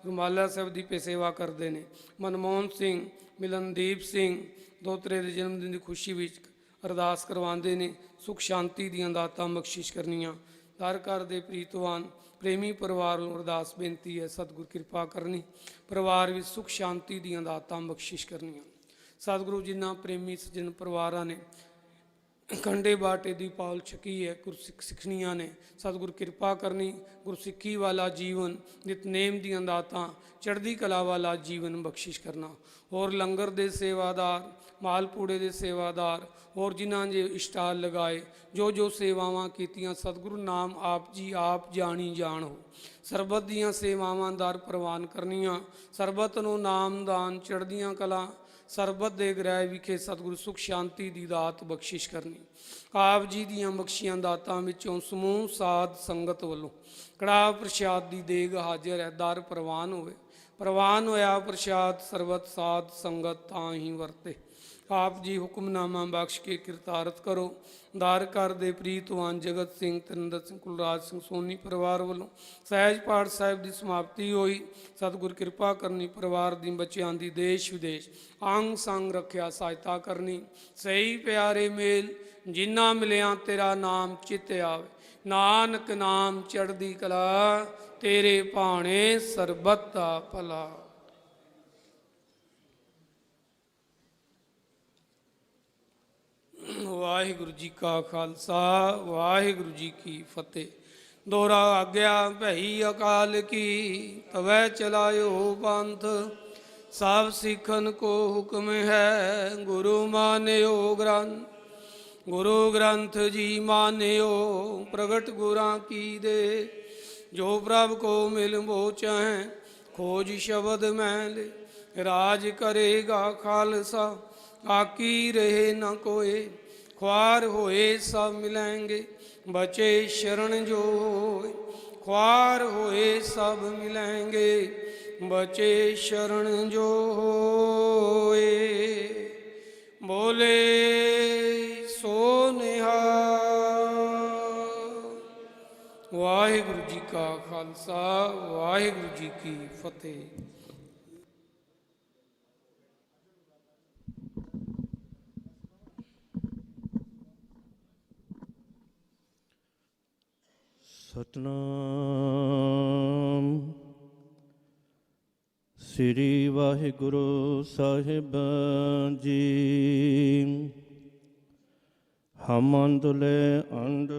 ਰੁਮਾਲਾ ਸਾਹਿਬ ਦੀ ਸੇਵਾ ਕਰਦੇ ਨੇ। ਮਨਮੋਹਨ ਸਿੰਘ ਮਿਲਨਦੀਪ ਸਿੰਘ ਦੋਤਰੇ ਦੇ ਜਨਮ ਦਿਨ ਦੀ ਖੁਸ਼ੀ ਵਿੱਚ ਅਰਦਾਸ ਕਰਵਾਉਂਦੇ ਨੇ। ਸੁਖ ਸ਼ਾਂਤੀ ਦੀਆਂ ਦਾਤਾਂ ਬਖਸ਼ਿਸ਼ ਕਰਨੀਆਂ। ਦਰ ਘਰ ਦੇ ਪ੍ਰੀਤਵਾਨ ਪ੍ਰੇਮੀ ਪਰਿਵਾਰ ਨੂੰ ਅਰਦਾਸ ਬੇਨਤੀ ਹੈ, ਸਤਿਗੁਰ ਕਿਰਪਾ ਕਰਨੀ, ਪਰਿਵਾਰ ਵਿੱਚ ਸੁਖ ਸ਼ਾਂਤੀ ਦੀਆਂ ਦਾਤਾਂ ਬਖਸ਼ਿਸ਼ ਕਰਨੀਆਂ। ਸਤਿਗੁਰੂ ਜਿਨ੍ਹਾਂ ਪ੍ਰੇਮੀ ਸੱਜਣ ਪਰਿਵਾਰਾਂ ਨੇ ਖੰਡੇ ਬਾਟੇ ਦੀ ਪਾਲ ਛਕੀ ਹੈ, ਗੁਰਸਿੱਖ ਸਿੱਖਣੀਆਂ ਨੇ, ਸਤਿਗੁਰ ਕਿਰਪਾ ਕਰਨੀ, ਗੁਰਸਿੱਖੀ ਵਾਲਾ ਜੀਵਨ, ਨਿਤਨੇਮ ਦੀਆਂ ਦਾਤਾਂ, ਚੜ੍ਹਦੀ ਕਲਾ ਵਾਲਾ ਜੀਵਨ ਬਖਸ਼ਿਸ਼ ਕਰਨਾ। ਹੋਰ ਲੰਗਰ ਦੇ ਸੇਵਾਦਾਰ, ਮਾਲਪੂੜੇ ਦੇ ਸੇਵਾਦਾਰ, ਹੋਰ ਜਿਨ੍ਹਾਂ ਨੇ ਸਟਾਲ ਲਗਾਏ, ਜੋ ਸੇਵਾਵਾਂ ਕੀਤੀਆਂ, ਸਤਿਗੁਰੂ ਨਾਮ ਆਪ ਜੀ ਆਪ ਜਾਣੀ ਜਾਣ ਹੋ। ਸਰਬਤ ਦੀਆਂ ਸੇਵਾਵਾਂ ਦਰ ਪ੍ਰਵਾਨ ਕਰਨੀਆਂ, ਸਰਬਤ ਨੂੰ ਨਾਮਦਾਨ, ਚੜ੍ਹਦੀਆਂ ਕਲਾ, ਸਰਬਤ ਦੇ ਗ੍ਰਹਿ ਵਿਖੇ ਸਤਿਗੁਰੂ ਸੁਖ ਸ਼ਾਂਤੀ ਦੀ ਦਾਤ ਬਖਸ਼ਿਸ਼ ਕਰਨੀ। ਆਪ ਜੀ ਦੀਆਂ ਬਖਸ਼ੀਆਂ ਦਾਤਾਂ ਵਿੱਚੋਂ ਸਮੂਹ ਸਾਧ ਸੰਗਤ ਵੱਲੋਂ ਕੜਾਹ ਪ੍ਰਸ਼ਾਦ ਦੀ ਦੇਗ ਹਾਜ਼ਰ ਹੈ, ਦਰ ਪ੍ਰਵਾਨ ਹੋਵੇ। ਪ੍ਰਵਾਨ ਹੋਇਆ ਪ੍ਰਸ਼ਾਦ ਸਰਬਤ ਸਾਧ ਸੰਗਤ ਤਾਂ ਹੀ ਵਰਤੇ। ਆਪ ਜੀ ਹੁਕਮਨਾਮਾ ਬਖਸ਼ ਕੇ ਕਿਰਤਾਰਥ ਕਰੋ। ਦਾਰ ਘਰ ਦੇ ਪ੍ਰੀਤਵਾਨ ਜਗਤ ਸਿੰਘ, ਤਰਿੰਦਰ ਸਿੰਘ, ਕੁਲਰਾਜ ਸਿੰਘ ਸੋਨੀ ਪਰਿਵਾਰ ਵੱਲੋਂ ਸਹਿਜ ਪਾਠ ਸਾਹਿਬ ਦੀ ਸਮਾਪਤੀ ਹੋਈ। ਸਤਿਗੁਰ ਕਿਰਪਾ ਕਰਨੀ, ਪਰਿਵਾਰ ਦੀ ਬੱਚਿਆਂ ਦੀ ਦੇਸ਼ ਵਿਦੇਸ਼ ਅੰਗ ਸੰਗ ਰੱਖਿਆ ਸਹਾਇਤਾ ਕਰਨੀ। ਸਹੀ ਪਿਆਰੇ ਮੇਲ ਜਿਨ੍ਹਾਂ ਮਿਲਿਆ ਤੇਰਾ ਨਾਮ ਚਿੱਤ ਆਵੇ, ਨਾਨਕ ਨਾਮ ਚੜ੍ਹਦੀ ਕਲਾ, ਤੇਰੇ ਭਾਣੇ ਸਰਬਤ ਦਾ ਭਲਾ। ਵਾਹਿਗੁਰੂ ਜੀ ਕਾ ਖਾਲਸਾ ਵਾਹਿਗੁਰੂ ਜੀ ਕੀ ਫਤਿਹ। ਦੋਹਰਾ ਆਗਿਆ ਭਈ ਅਕਾਲ ਕੀ, ਤਵੈ ਚਲਾਇਓ ਪੰਥ। ਸਭ ਸਿੱਖਨ ਕੋ ਹੁਕਮ ਹੈ, ਗੁਰੂ ਮਾਨਿਓ ਗ੍ਰੰਥ। ਗੁਰੂ ਗ੍ਰੰਥ ਜੀ ਮਾਨਿਓ, ਪ੍ਰਗਟ ਗੁਰਾਂ ਕੀ ਦੇ। ਜੋ ਪ੍ਰਭ ਕੋ ਮਿਲ ਮੋਚੈ, ਖੋਜ ਸ਼ਬਦ ਮੈਲ। ਰਾਜ ਕਰੇਗਾ ਖਾਲਸਾ, ਆਕੀ ਰਹੇ ਨ ਕੋਏ। ख्वार होए सब मिलेंगे, बचे शरण जो होए। ख्वार होए सब मिलेंगे, बचे शरण जो होए। बोले सो निहाल। वाहिगुरु जी का खालसा वाहिगुरु जी की फतेह। ਸਤਨਾਮ ਸ੍ਰੀ ਵਾਹਿਗੁਰੂ ਸਾਹਿਬ ਜੀ। ਹਮ ਅੰਦੁਲੇ ਅੰਡ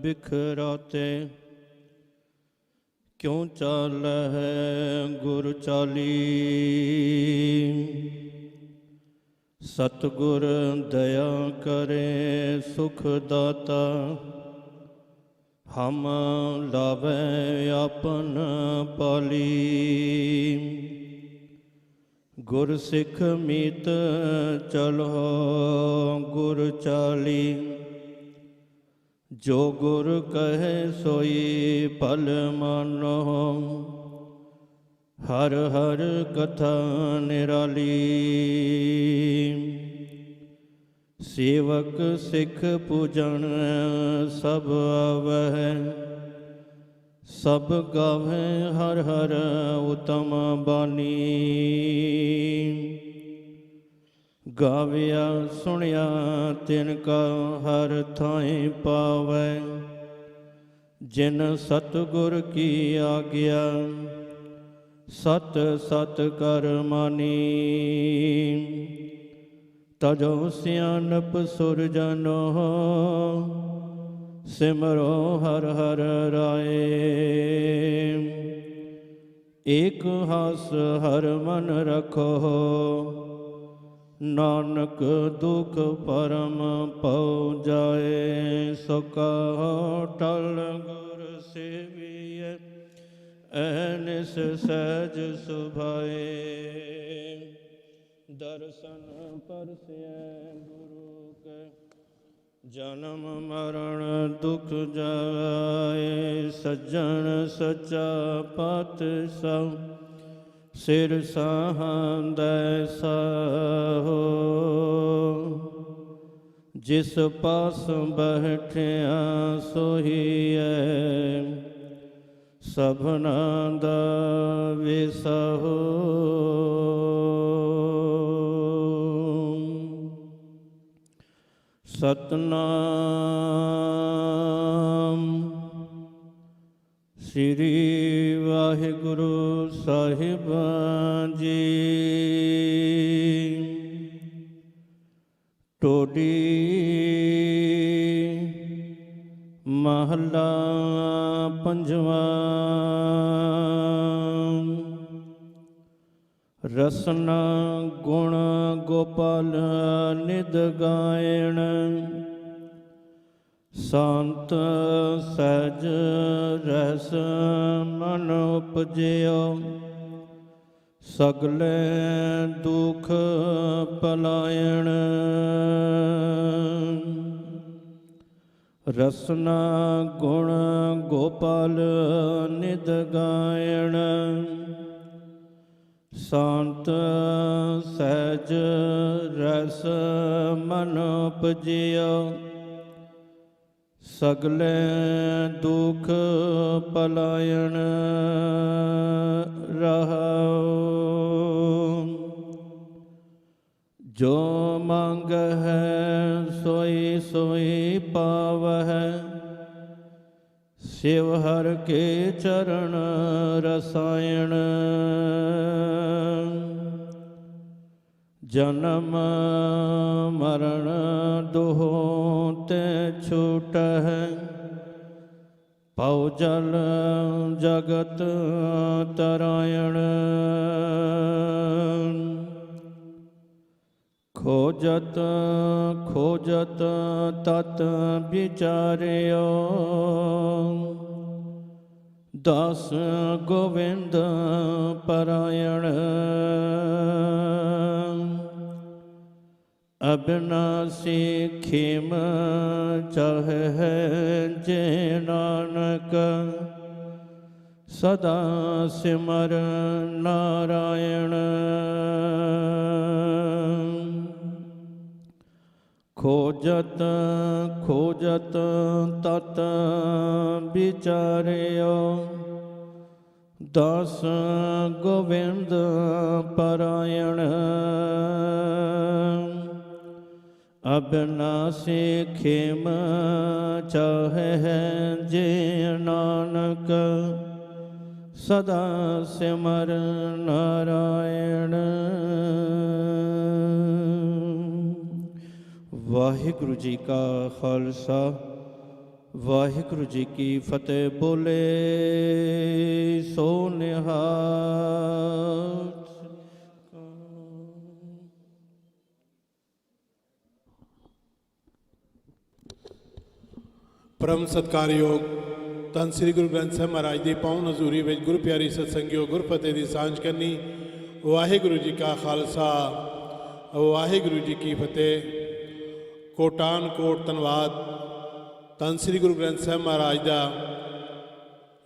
ਬਿਖਰਾਤੇ, ਕਿਉਂ ਚਾਲੈ ਗੁਰ ਚਾਲੀ। ਸਤਿਗੁਰ ਦਇਆ ਕਰੇ ਸੁਖ ਦਾਤਾ, ਹਮ ਲਾਵੈ ਆਪਨ ਪਾਲੀ। ਗੁਰ ਸਿੱਖ ਮੀਤ ਚਲੋ ਗੁਰ ਚਾਲੀ। ਜੋ ਗੁਰ ਕਹੇ ਸੋਈ ਭਲ ਮਾਨੋ, ਹਰ ਹਰ ਕਥਾ ਨਿਰਾਲੀ। ਸੇਵਕ ਸਿੱਖ ਪੂਜਣ ਸਭ ਆਵਹਿ, ਸਭ ਗਾਵਹਿ ਹਰ ਹਰ ਉਤਮ ਬਾਣੀ। ਗਾਵਿਆ ਸੁਣਿਆ ਤਿਨ ਕਾ ਹਰ ਥਾਂ ਪਾਵੈ। ਜਿਨ ਸਤਿਗੁਰ ਕੀ ਆਗਿਆ, ਸਤ ਸਤ ਕਰ ਮਾਨੀ। ਤਜੋ ਸਿਆਨਪ ਸੁਰਜਨੋ, ਸਿਮਰੋ ਹਰ ਹਰ ਰਾਏ। ਏਕ ਹਸ ਹਰ ਮਨ ਰਖੋ, ਨਾਨਕ ਦੁਖ ਪਰਮ ਪਉ ਜਾਏ। ਸੋ ਕਹੋ ਟਲ ਗੁਰ ਸੇਵੀਐ, ਐਨਿਸ ਸਹਿਜ ਸੁਭਾਏ। ਦਰਸ਼ਨ ਪਰਸੈ ਗੁਰੂ ਕੈ, ਜਨਮ ਮਰਨ ਦੁਖ ਜਾਏ। ਸੱਜਣ ਸੱਚਾ ਪਾਤਸ਼ਾਹ, ਸਿਰ ਸਾਹੰਦੈ ਸਾਹੋ। ਜਿਸ ਪਾਸ ਬੈਠਿਆ ਸੋਹੀਐ, ਸਭਨਾ ਦਾ ਵਿਸਾਹੋ। ਸਤਨਾਮ ਸ੍ਰੀ ਵਾਹਿਗੁਰੂ ਸਾਹਿਬ ਜੀ। ਟੋਡੀ ਮਹਲਾ ਪੰਜਵਾਂ। ਰਸਨਾ ਗੁਣ ਗੋਪਾਲ ਨਿਦ ਗਾਇਣ, ਸੰਤ ਸਹਿਜ ਰਸ ਮਨ ਉਪਜਿਓ। ਸਗਲੇ ਦੁਖ ਪਲਾਇਣ, ਰਸਨਾ ਗੁਣ ਗੋਪਾਲ ਨਿਦ ਗਾਇਣ। ਸੰਤ ਸਹਿਜ ਰਸ ਮਨ ਉਪਜਿਓ। ਸਗਲੇ ਦੁਖ ਪਲਾਇਣ ਰਹਾਉ। ਜੋ ਮੰਗ ਹੈ ਸੋਈ ਸੋਈ ਪਾਵਹਿ, शिव हर के चरण रसायन। जन्म मरण दुहो ते छूटहि, पौ जल जगत तरायण। खोजत खोजत तत विचार्यो, दास गोविंद परायण। अविनाशी खेम चाहे जे नानक, सदा सिमर नारायण। खोजत खोजत तत विचार्यो, दास गोविंद परायण। अविनाशी खेम चाहे जे नानक, सदा सिमर नारायण। वाहिगुरु जी का खालसा, वाहिगुरु जी की फतेह। बोले सो निहाल। परम सत्कारयोग धन श्री गुरु ग्रंथ साहिब महाराज की पावन हजूरी में गुरु प्यारी सत्संगियों गुरफतेह की सांझ करनी। वाहिगुरु जी का खालसा, वाहिगुरु जी की फतेह। कोटान कोट धन्यवाद धन श्री गुरु ग्रंथ साहिब महाराज का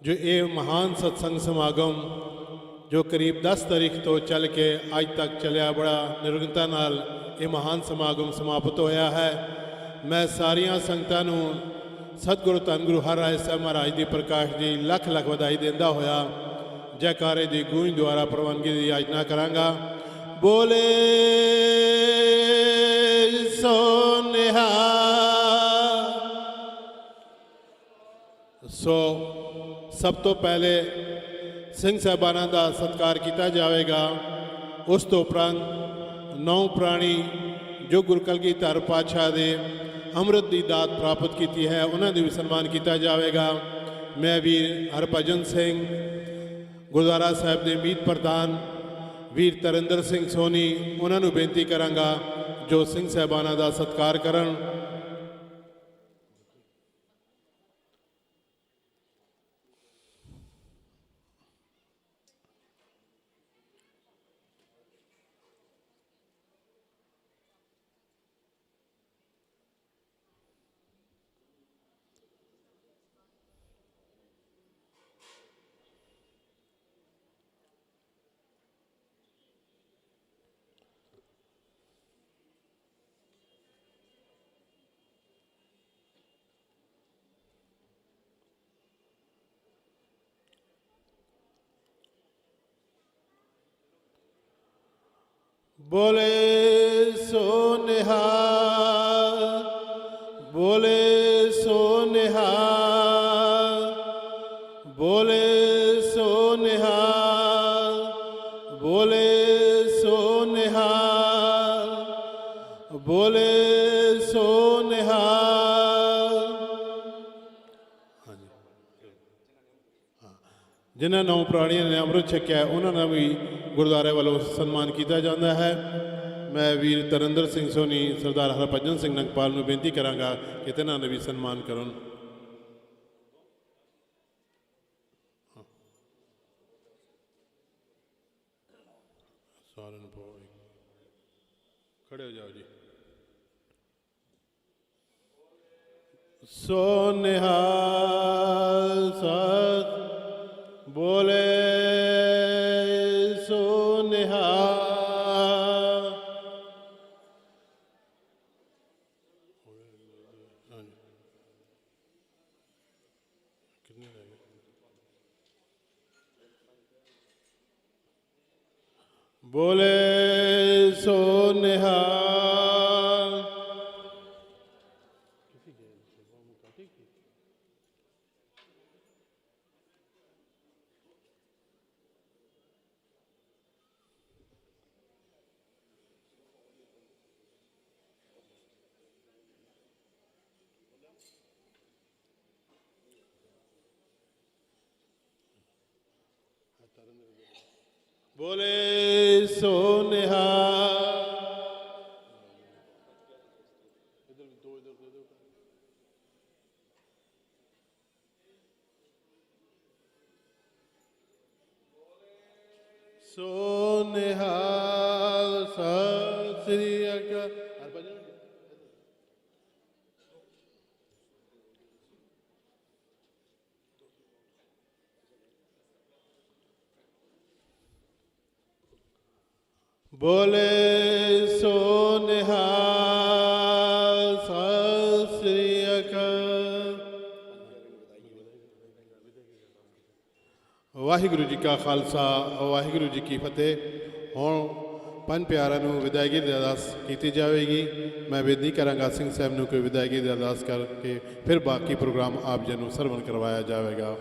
जो ये महान सत्संग समागम जो करीब 10 तारीख तो चल के अज तक चलिया, बड़ा निरंतर नाल ये महान समागम समाप्त होया है। मैं सारिया संगतां नूं सतगुरु धन गुरु हरराय साहिब महाराज की प्रकाश जी लख लख बधाई देंदा होया जयकारे की गूंज द्वारा प्रवानगी की याचना करांगा। बोले सो निहाल। सो सब तो पहले सिंह साहबाना का सत्कार किया जाएगा। उस तो उपरंत 9 प्राणी जो गुरु कलगीधर पातशाह दे अमृत की दात प्राप्त की है, उन्होंने भी सन्मान किया जाएगा। मैं वीर हरभजन सिंह गुरुद्वारा साहब के मीत प्रधान वीर तरिंदर सिंह सोनी, उन्होंने बेनती करांगा जो सिंह साहबाना का सत्कार करन। बोले सो निहाल, बोले सो निहाल, बोले सो निहाल, बोले सो निहाल, बोले सो निहाल। जिन्हें 9 प्राणियों ने अमृत छकिया उन्होंने भी गुरुद्वारे वालों सन्मान किया जाता है। मैं वीर तरिंदर सिंह सोनी सरदार हरभजन सिंह नंगपाल में बेनती करांगा कि तिन्होंने भी सन्मान करो। खड़े हो जाओ जी। सो निहाल सत बोले सो निहाल। बोले सो निहाल। बोले सो निहाल। सो निहाल सत श्री अकाल। बोले सो निहाल सत श्री अकाल। वाहिगुरु जी का खालसा वाहिगुरु जी की फतेह। हुण पंज प्यारिਆਂ ਨੂੰ ਵਿਦਾਇਗੀ ਦੀ ਅਰਦਾਸ ਕੀਤੀ ਜਾਵੇਗੀ। ਮੈਂ ਬੇਨਤੀ ਕਰਾਂਗਾ ਸਿੰਘ ਸਾਹਿਬ ਨੂੰ ਕੋਈ ਵਿਦਾਇਗੀ ਦੀ ਅਰਦਾਸ ਕਰਕੇ ਫਿਰ ਬਾਕੀ ਪ੍ਰੋਗਰਾਮ ਆਪ ਜੀ ਨੂੰ ਸਰਵਣ ਕਰਵਾਇਆ ਜਾਵੇਗਾ।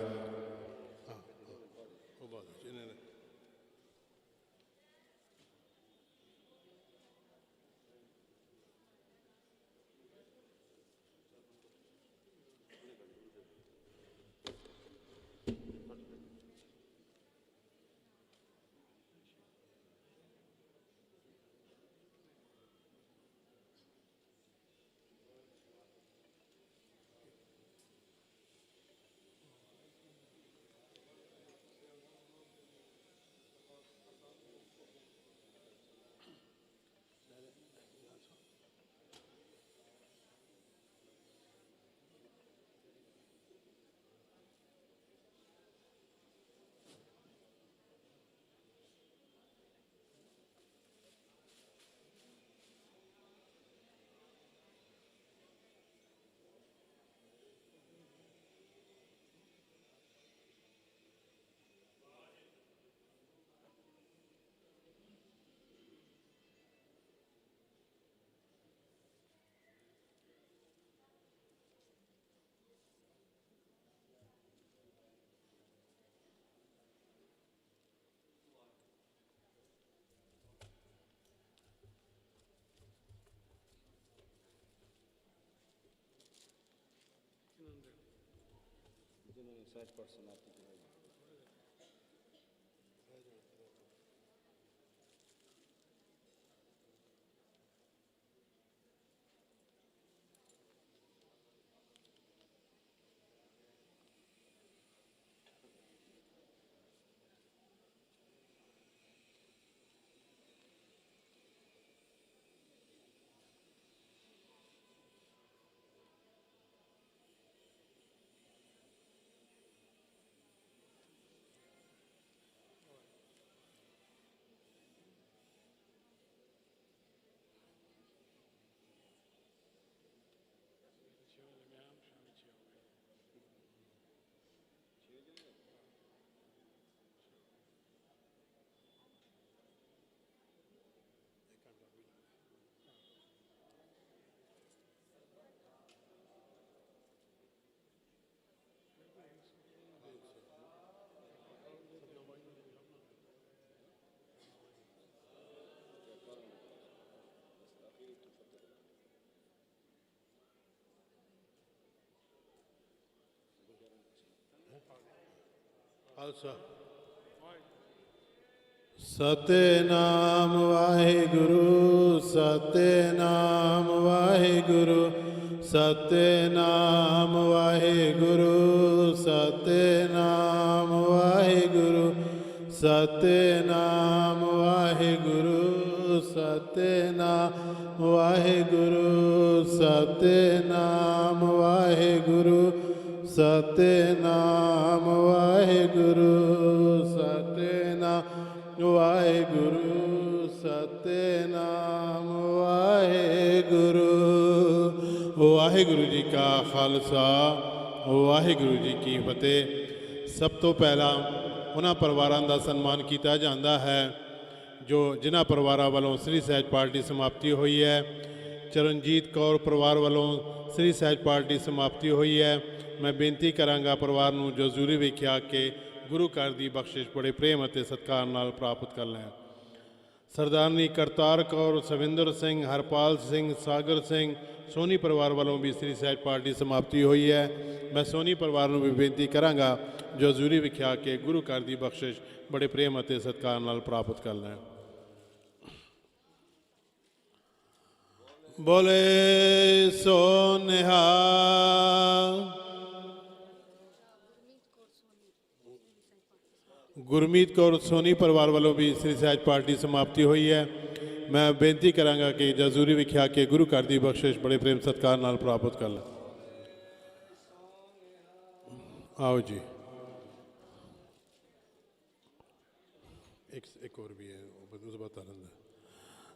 खालसा सतनाम वाहिगुरु सतनाम वाहिगुरु सतनाम वाहिगुरु सतनाम वाहिगुरु सतनाम वाहिगुरु सतनाम वाहिगुरु सतनाम वाहिगुरु सतनाम वाहिगुरु सतनाम वाहिगुरु सतनाम वाहिगुरु। वाहिगुरु जी का खालसा वाहिगुरु जी की फतेह। सब तो पहला उन्हां परिवारां दा सन्मान किया जाता है जो जिन्हां परिवारां वालों श्री सहज पार्टी समाप्ति हुई है। चरणजीत कौर परिवार वालों श्री सहज पार्टी समाप्ति हुई है। मैं बेनती करांगा परिवार नूं जो जरूरी वेख्या कि गुरु घर की बख्शिश बड़े प्रेम और सत्कार नाल प्राप्त कर लें। ਸਰਦਾਰਨੀ ਕਰਤਾਰ ਕੌਰ, ਸਵਿੰਦਰ ਸਿੰਘ, ਹਰਪਾਲ ਸਿੰਘ, ਸਾਗਰ ਸਿੰਘ ਸੋਨੀ ਪਰਿਵਾਰ ਵੱਲੋਂ ਵੀ ਸ੍ਰੀ ਸਹਿਜ ਪਾਠ ਦੀ ਸਮਾਪਤੀ ਹੋਈ ਹੈ। ਮੈਂ ਸੋਨੀ ਪਰਿਵਾਰ ਨੂੰ ਵੀ ਬੇਨਤੀ ਕਰਾਂਗਾ ਜੋ ਹਜ਼ੂਰੀ ਵਿਖਿਆ ਕੇ ਗੁਰੂ ਘਰ ਦੀ ਬਖਸ਼ਿਸ਼ ਬੜੇ ਪ੍ਰੇਮ ਅਤੇ ਸਤਿਕਾਰ ਨਾਲ ਪ੍ਰਾਪਤ ਕਰ ਲੈਣ। ਬੋਲੇ ਸੋ ਨਿਹਾਲ। ਗੁਰਮੀਤ ਕੌਰ ਸੋਨੀ ਪਰਿਵਾਰ ਵੱਲੋਂ ਵੀ ਸ੍ਰੀ ਸਹਿਜ ਪਾਠ ਦੀ ਸਮਾਪਤੀ ਹੋਈ ਹੈ। ਮੈਂ ਬੇਨਤੀ ਕਰਾਂਗਾ ਕਿ ਜਜ਼ੂਰੀ ਵਿਖਿਆ ਕੇ ਗੁਰੂ ਘਰ ਦੀ ਬਖਸ਼ਿਸ਼ ਬੜੇ ਪ੍ਰੇਮ ਸਤਿਕਾਰ ਨਾਲ ਪ੍ਰਾਪਤ ਕਰ ਲੈ। ਆਓ ਜੀ, ਇੱਕ ਹੋਰ ਵੀ ਹੈ ਉਸ ਬਾਤ ਆਨੰਦ।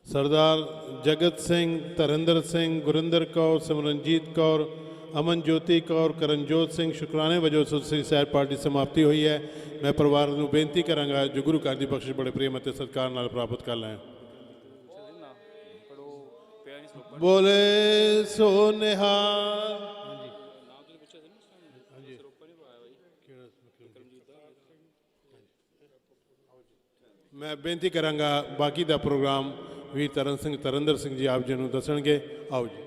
ਸਰਦਾਰ ਜਗਤ ਸਿੰਘ, ਧਰਮਿੰਦਰ ਸਿੰਘ, ਗੁਰਿੰਦਰ ਕੌਰ, ਸਿਮਰਨਜੀਤ ਕੌਰ, ਅਮਨ ਜੋਤੀ ਕੌਰ, ਕਰਨਜੋਤ ਸਿੰਘ ਸ਼ੁਕਰਾਨੇ ਵਜੋਂ ਸ੍ਰੀ ਸਹਿਜ ਪਾਠ ਦੀ ਸਮਾਪਤੀ ਹੋਈ ਹੈ। ਮੈਂ ਪਰਿਵਾਰ ਨੂੰ ਬੇਨਤੀ ਕਰਾਂਗਾ ਜੋ ਗੁਰੂ ਘਰ ਦੀ ਬਖਸ਼ਿਸ਼ ਬੜੇ ਪ੍ਰੇਮ ਅਤੇ ਸਤਿਕਾਰ ਨਾਲ ਪ੍ਰਾਪਤ ਕਰ ਲੈਣ। ਬੋਲੇ ਸੋ ਨਿਹਾਲ। ਮੈਂ ਬੇਨਤੀ ਕਰਾਂਗਾ ਬਾਕੀ ਦਾ ਪ੍ਰੋਗਰਾਮ ਵੀਰ ਤਰਨ ਸਿੰਘ, ਤਰਨਦਰ ਸਿੰਘ ਜੀ ਆਪ ਜੀ ਨੂੰ ਦੱਸਣਗੇ। ਆਓ ਜੀ।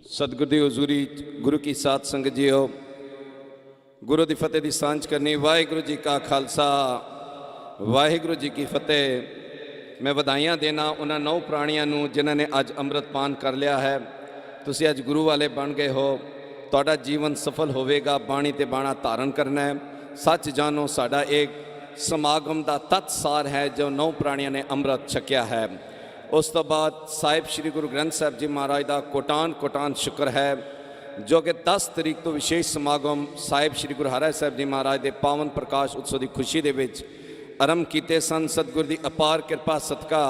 सतगुरु की हजूरी गुरु की साथ संगत जी हो, गुरु की फतेह की सांझ करनी। वाहिगुरु जी का खालसा, वाहिगुरु जी की फतेह। मैं ਵਧਾਈਆਂ देना उन्होंने 9 प्राणियों ਨੂੰ जिन्हों ने अज ਅੰਮ੍ਰਿਤ पान कर लिया है। तुसी अज गुरु वाले बन गए हो, ਤੁਹਾਡਾ जीवन सफल होवेगा। बाणी ते बाणा धारण करना है। सच जानो साडा एक समागम का तत्सार है जो 9 प्राणियों ने ਅੰਮ੍ਰਿਤ छकिया है। उस तो बाद साहिब श्री गुरु ग्रंथ साहब जी महाराज का कोटान शुक्र है जो कि 10 तरीक तो विशेष समागम साहिब श्री गुरु हरिराय साहब जी महाराज के पावन प्रकाश उत्सव की खुशी के आरंभ किए सन। सतगुरु की अपार कृपा सदका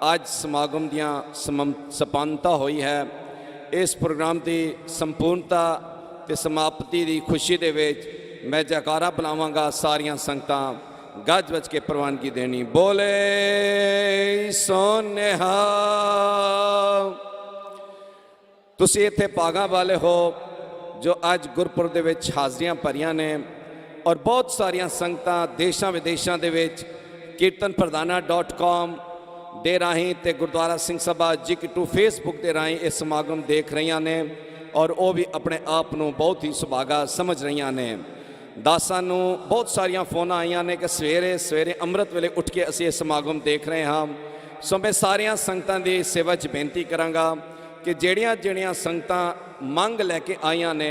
अज समागम दियां संपन्नता हुई है। इस प्रोग्राम की संपूर्णता ते समाप्ति की खुशी के मैं जयकारा बुलावांगा। सारियां संगतां गज बज के प्रवानगी देनी। बोले सो निहाल। तुसी इत्थे भागां वाले हो जो अज गुरपुर दे विच हाज़रियां भरियां ने और बहुत सारियां संगतां देशां विदेशां दे विच कीर्तनप्रधाना.com दे राहीं ते गुरुद्वारा सिंह सभा GK2 फेसबुक के राहीं इस समागम देख रही ने और वो भी अपने आप को बहुत ही सुभागा समझ रही ने। दासां नूं बहुत सारियां फोन आईयां ने कि सवेरे अंमृत वेले उठ के असीं समागम देख रहे हाँ। सो मैं सारियां संगतां दी सेवा च बेनती करांगा कि ਜਿਹੜੀਆਂ संगतां मंग लैके आईयां ने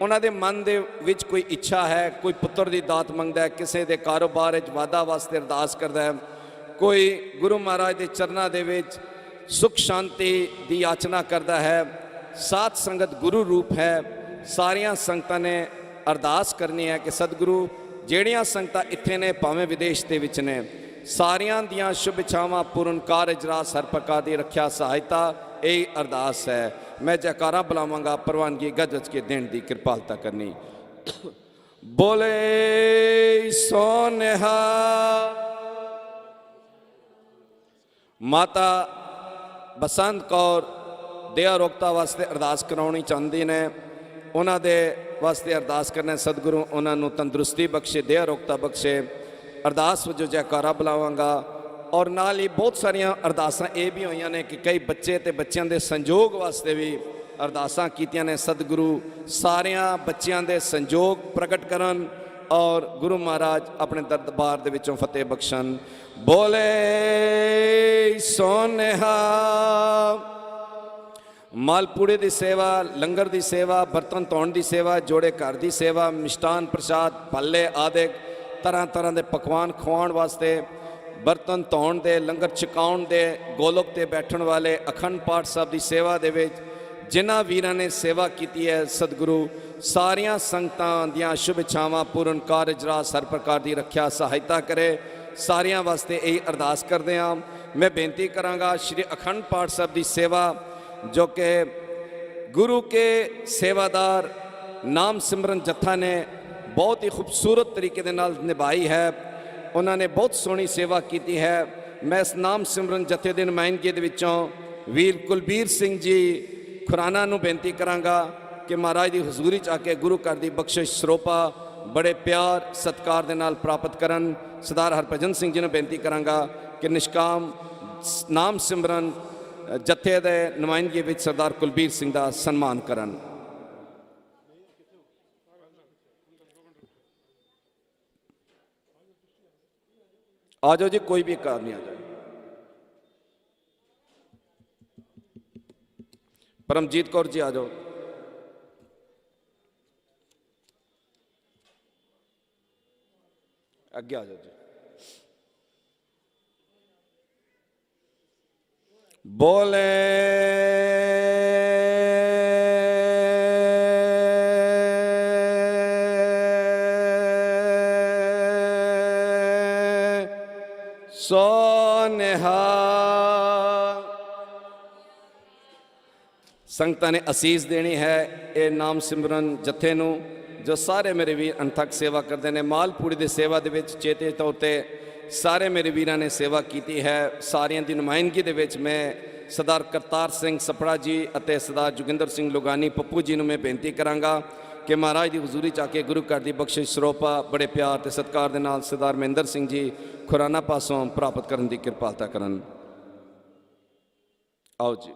उन्हां दे मन दे विच कोई इच्छा है, कोई पुत्र दी दात मंगदा है, किसी दे कारोबार विच वाधा वास्ते अरदास करदा है, कोई गुरु महाराज के चरणों दे विच सुख शांति की याचना करता है। सात संगत गुरु रूप है। सारियां संगतां ने अरदास करनी है कि सतगुरु ਜਿਹੜੀਆਂ संगतां इत्थे ने भावें विदेश के विच ने सारियां दियां शुभ इच्छावां पूर्ण कारज रास हर प्रकार की रक्षा सहायता यही अरदास है। मैं जयकारा बुलावांगा, प्रवानगी गज गज के देने की कृपालता करनी। बोले सो निहाल। माता बसंत कौर देह रोगता वास्ते अरदास कराउणी चाहती ने, उन्होंने वास्ते अरदास करना। सतगुरु उन्होंने तंदुरुस्ती बख्शे, देह रोगता बख्शे। अरदास वजों जयकारा बुलावांगा और नाल ही बहुत सारियां अरदासां ये भी हुई ने कि कई बच्चे ते बच्चों के संजोग वास्ते भी अरदासां कीतियां ने। सतगुरु सारियां बच्चों के संजोग प्रगट करन और गुरु महाराज अपने दरबार दे विचों फतेह बख्शन। बोले सो निहाल। मालपूड़े की सेवा, लंगर की सेवा, बर्तन धोने की सेवा, जोड़े घर की सेवा, मिष्टान प्रसाद भल्ले आदि तरह तरह के पकवान खुआउण वास्ते, बर्तन धोण दे, लंगर छकाउण दे, गोलोक ते बैठण वाले, अखंड पाठ साहब की सेवा दे विच जिन्हां वीरां ने सेवा की है। सतगुरु सारियां संगतां दियां शुभ इच्छावां पूर्ण कारज रास हर प्रकार की रक्षा सहायता करे। सारियां वास्ते यही अरदास करते हैं। मैं बेनती करांगा श्री अखंड पाठ साहब की सेवा जो कि गुरु के सेवादार नाम सिमरन जत्था ने बहुत ही खूबसूरत तरीके दे नाल निभाई है। उन्होंने बहुत सोहनी सेवा की है। मैं इस नाम सिमरन जत्थे के नुमाइंदगी दे विचों वीर कुलबीर सिंह जी खुराना नूं बेनती करांगा कि महाराज की हजूरी च आके गुरु घर की बख्शिश सरोपा बड़े प्यार सत्कार दे नाल प्राप्त करन। सरदार हरभजन सिंह जी ने बेनती करांगा कि निष्काम नाम सिमरन जत्थे दे नुमाइंदगी विच सरदार कुलबीर सिंह दा सन्मान करन। आ जाओ जी, कोई भी एक आदमी आ जाए। परमजीत कौर जी आ जाओ। आगे आ जाओ जी। बोले सोनेहा। संगतां ने असीस देनी है ये नाम सिमरन जत्थे नूं, जो सारे मेरे वीर अनथक सेवा करते हैं। मालपूड़ी की सेवा दे विच चेते तौर पर सारे मेरे वीरां ने सेवा की है। सारियां दी नुमाइंदगी दे विच मैं सरदार करतार सिंह सपड़ा जी अते सरदार जोगिंदर सिंह लुगानी पप्पू जी नूं मैं बेनती करांगा कि महाराज की हजूरी च आके गुरु घर की बख्शिश सरोपा बड़े प्यार ते सत्कार दे नाल सरदार महेंद्र सिंह जी खुराना पासों प्राप्त करने की किरपालता करन। आओ जी।